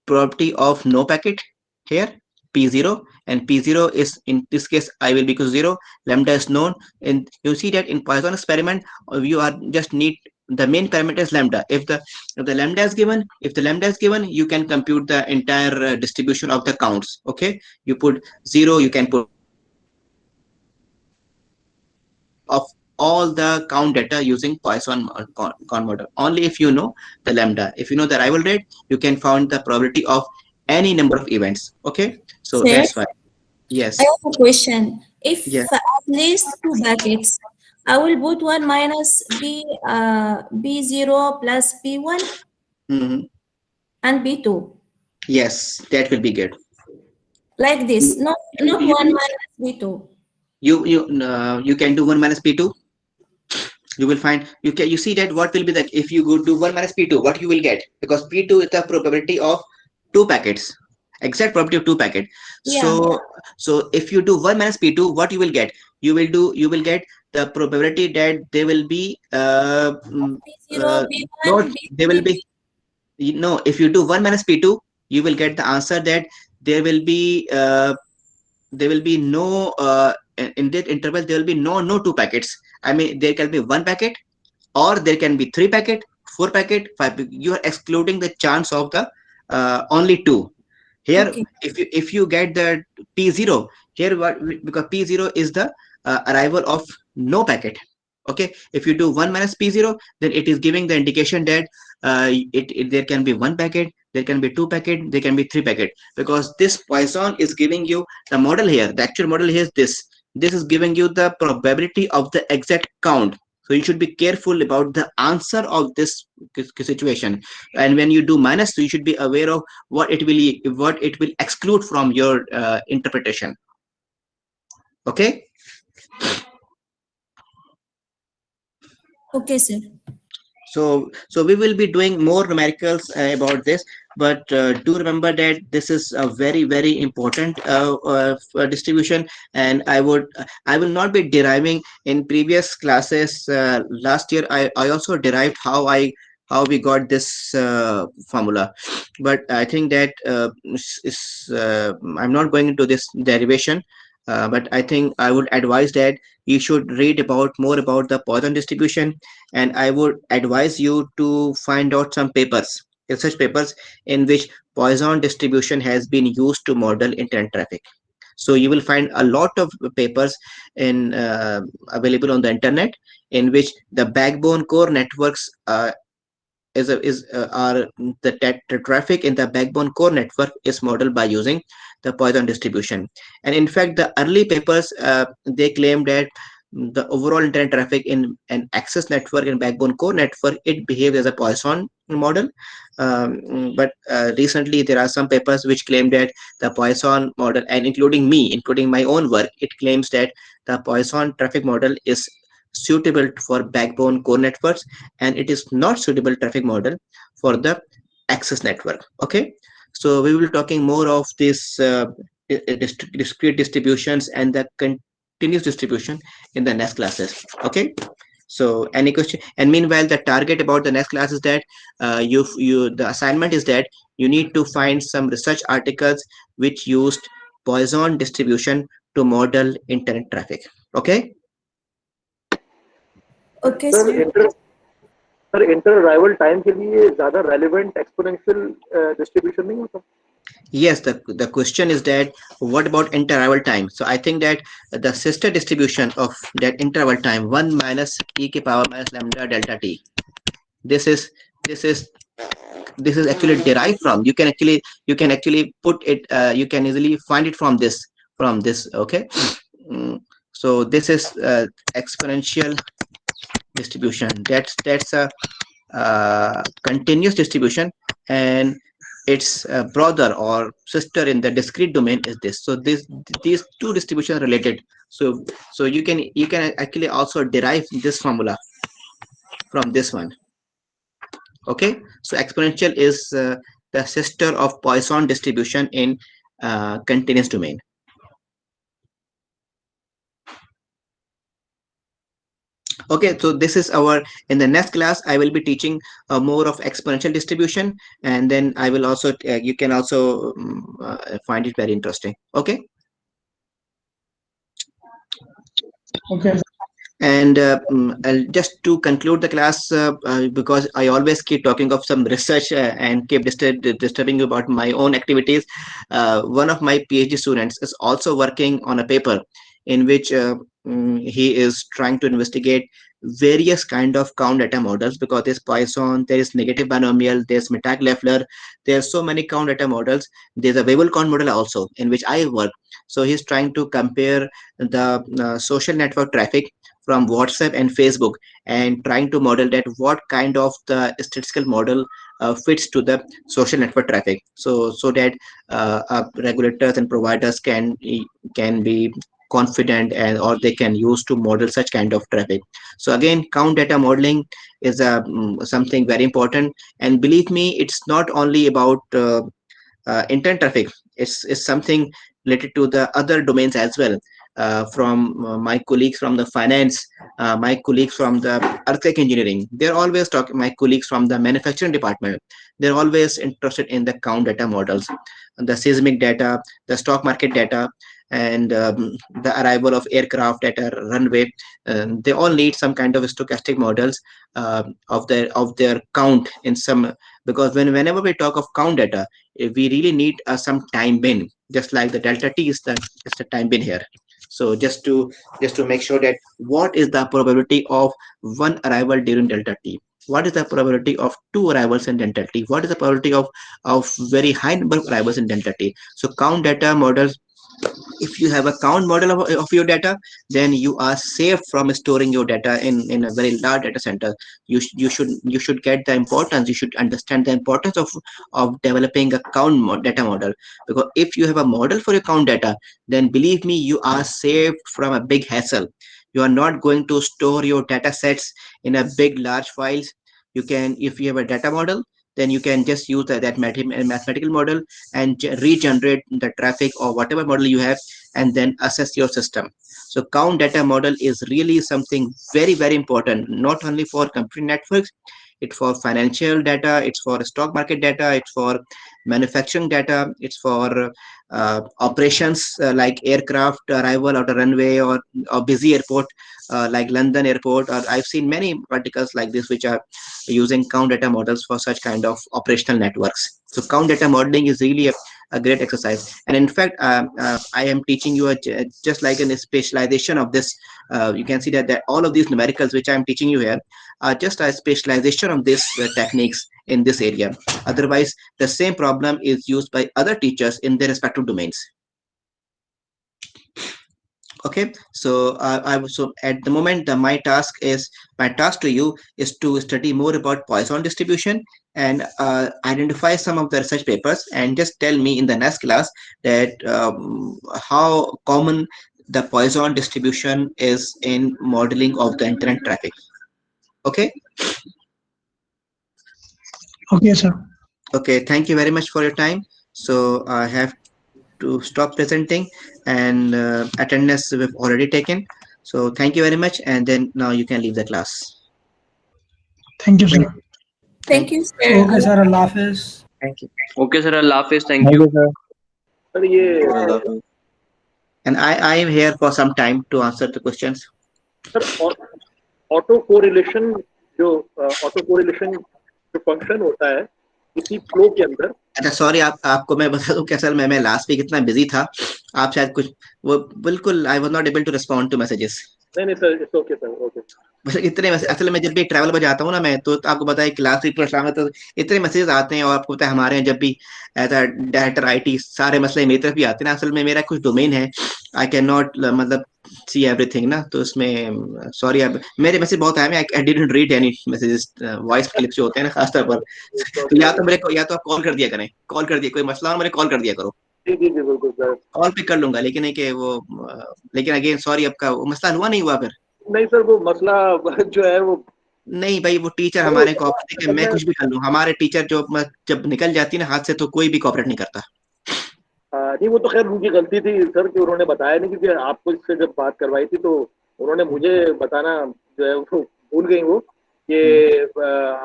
probability of no packet here, P0, and P0 is, in this case, I will be equal to 0, lambda is known, and you see that in Poisson experiment, you are just need the main parameter is lambda. If the lambda is given, you can compute the entire distribution of the counts. Okay, you put 0, you can put of all the count data using Poisson model. Only if you know the lambda, if you know the arrival rate, you can find the probability of any number of events. Okay, so Sir, that's why. Yes. I have a question. If Yeah. at least two packets, I will put 1 minus B0 plus B1 Hmm. and B2. Yes, that will be good. Like this, not You 1 minus B2. you can do 1 minus P2. You will find, you see that what will be that if you go do 1 minus P2, what you will get, because P2 is the probability of two packets, exact probability of two packet. Yeah. So if you do 1 minus P2, what you will get? You will get the probability that there will be B0, B1, not there will B3. be, no, if you do 1 minus P2, you will get the answer that there will be no in that interval there will be no two packets. I mean, there can be one packet or there can be three packet, four packet, five. You are excluding the chance of the only two. Here, Okay. if you get the P0 here, what, because P0 is the arrival of no packet. Okay, if you do 1 minus P0, then it is giving the indication that there can be one packet, there can be two packet, there can be three packet, because this Poisson is giving you the model here. The actual model here is this. This is giving you the probability of the exact count. So you should be careful about the answer of this situation. And when you do minus, so you should be aware of what it will exclude from your interpretation. Okay. Okay, sir. So we will be doing more numericals about this, but do remember that this is a very very important distribution, and I will not be deriving in previous classes. Last year I also derived how we got this formula, but I think that I'm not going into this derivation. But I think I would advise that you should read about more about the Poisson distribution, and I would advise you to find out some papers, research papers, in which Poisson distribution has been used to model internet traffic. So you will find a lot of papers in available on the internet, in which the backbone core networks are the traffic in the backbone core network is modeled by using the Poisson distribution. And in fact, the early papers they claim that the overall internet traffic in an access network and backbone core network, it behaves as a Poisson model. But recently there are some papers which claim that the Poisson model, and including my own work, it claims that the Poisson traffic model is suitable for backbone core networks, and it is not suitable traffic model for the access network. Okay, so we will be talking more of this discrete distributions and the continuous distribution in the next classes. Okay, so any question? And meanwhile, the target about the next class is that the assignment is that you need to find some research articles which used Poisson distribution to model internet traffic. Okay. Okay, sir sir. Inter arrival time के लिए ज्यादा relevant exponential distribution नहीं होता? Yes, the question is that what about interval time? So I think that the sister distribution of that interval time 1 minus e to power minus lambda delta t. This is this is this is actually derived from, you can actually put it, you can easily find it from this. Okay. So this is exponential distribution. That's a continuous distribution, and its brother or sister in the discrete domain is this. So these two distributions are related. So you can actually also derive this formula from this one. Okay, so exponential is the sister of Poisson distribution in continuous domain. Okay, so this is our, in the next class I will be teaching more of exponential distribution, and then I will also you can also find it very interesting. Okay. Okay. And just to conclude the class, because I always keep talking of some research and keep disturbing you about my own activities. One of my PhD students is also working on a paper in which he is trying to investigate various kind of count data models, because there's Poisson, there is negative binomial, there's Mittag-Leffler, there's so many count data models. There's a Weibull count model also in which I work. So he's trying to compare the social network traffic from WhatsApp and Facebook, and trying to model that what kind of the statistical model fits to the social network traffic, so that regulators and providers can be confident, and or they can use to model such kind of traffic. So again, count data modeling is something very important, and believe me, it's not only about internet traffic. It's something related to the other domains as well. From my colleagues from the finance, my colleagues from the earthquake engineering, they're always talking. My colleagues from the manufacturing department, they're always interested in the count data models, the seismic data, the stock market data, and the arrival of aircraft at a runway. They all need some kind of stochastic models of their count in some, because whenever we talk of count data, we really need some time bin, just like the delta t is the time bin here. So just to make sure that what is the probability of one arrival during delta t, what is the probability of two arrivals in delta t, what is the probability of very high number of arrivals in delta t. So count data models if you have a count model of your data, then you are safe from storing your data in a very large data center. You should get the importance, you should understand the importance of developing a data model, because if you have a model for your count data, then believe me, you are saved from a big hassle. You are not going to store your data sets in a big large files. You can, if you have a data model, then you can just use that mathematical model and regenerate the traffic or whatever model you have, and then assess your system. So count data model is really something very, very important, not only for computing networks, it's for financial data, it's for stock market data, it's for manufacturing data, it's for operations like aircraft arrival at a runway, or busy airport like London airport. Or I've seen many articles like this which are using count data models for such kind of operational networks. So count data modeling is really a great exercise. And in fact, I am teaching you just like a specialization of this. You can see that all of these numericals which I'm teaching you here are just a specialization of these techniques in this area. Otherwise, the same problem is used by other teachers in their respective domains. Okay, so so at the moment, my task to you is to study more about Poisson distribution and identify some of the research papers, and just tell me in the next class that how common the Poisson distribution is in modeling of the internet traffic. Okay. Okay, sir. Okay, thank you very much for your time. So I have to stop presenting, and attendance we've already taken. So thank you very much, and then now you can leave the class. Thank you, sir. Thank you, sir. Okay, sir. Allah Hafiz. Thank you. Okay, sir. Allah Hafiz. Thank you. Sir ये And I am here for some time to answer the questions. Sir auto correlation जो function होता है किसी flow के अंदर। अच्छा sorry, आपको मैं बता दूं कि असल में मैं लास्ट वीक इतना बिजी था, आप शायद कुछ वो बिल्कुल I was not able to respond to messages. नहीं sir, it's okay sir, okay. बस इतने असल में जब भी ट्रैवल पर जाता हूँ ना मैं, तो आपको पता है क्लास वीक पर तो इतने मैसेजेस आते हैं, और आपको पता है हमारे यहाँ जब भी ऐसा डायरेक्टर आईटी सारे मसले मेरी तरफ भी आते हैं ना। असल में मेरा कुछ डोमेन है, आई कैन नॉट मतलब सी एवरीथिंग ना, तो उसमें सॉरी। अब मेरे मैसेज बहुत आए, I didn't read any messages, voice clips जो होते हैं ना खासतौर पर। तो या तो मेरे को, या तो आप कॉल कर दिया करें, कॉल कर दिया, कोई मसला हो मेरे कॉल कर दिया करो। जी जी जी बिल्कुल सर, कॉल पिक कर लूंगा, लेकिन है कि वो लेकिन अगेन सॉरी, आपका वो मसला हुआ नहीं हुआ फिर? नहीं सर, वो मसला जो है वो नहीं भाई, वो टीचर हमारे कॉपरेट के, मैं कुछ भी कर लूँ, हमारे टीचर जो जब निकल जाती है ना हाथ से, तो कोई भी कॉपरेट नहीं करता। नहीं, वो तो खैर उनकी गलती थी सर कि उन्होंने बताया नहीं, क्योंकि आपको इससे जब बात करवाई थी तो उन्होंने मुझे बताना जो है वो भूल गई वो, कि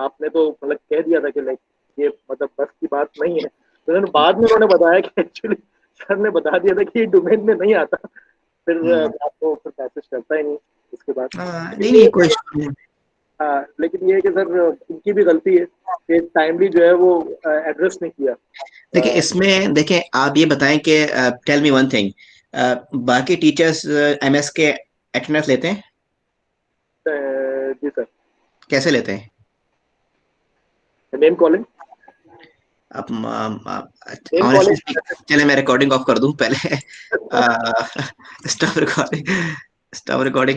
आपने तो मतलब कह दिया था कि लाइक ये मतलब बस की बात नहीं है। तो उन्होंने बाद में उन्होंने बताया कि एक्चुअली सर ने बता दिया था कि ये डोमेन में नहीं आता, फिर आपको फिर मैसेज करता ही नहीं इसके बाद। नहीं कोई हाँ, लेकिन ये है कि सर उनकी भी गलती है कि टाइमली जो है वो एड्रेस नहीं किया। देखिए इसमें देखें, आप ये बताएं कि टेल मी वन थिंग, बाकी टीचर्स एमएस के अटेंडेंस लेते हैं? जी सर। कैसे लेते हैं? Name calling. चले मैं रिकॉर्डिंग ऑफ कर दूं पहले। Stop recording, stop recording.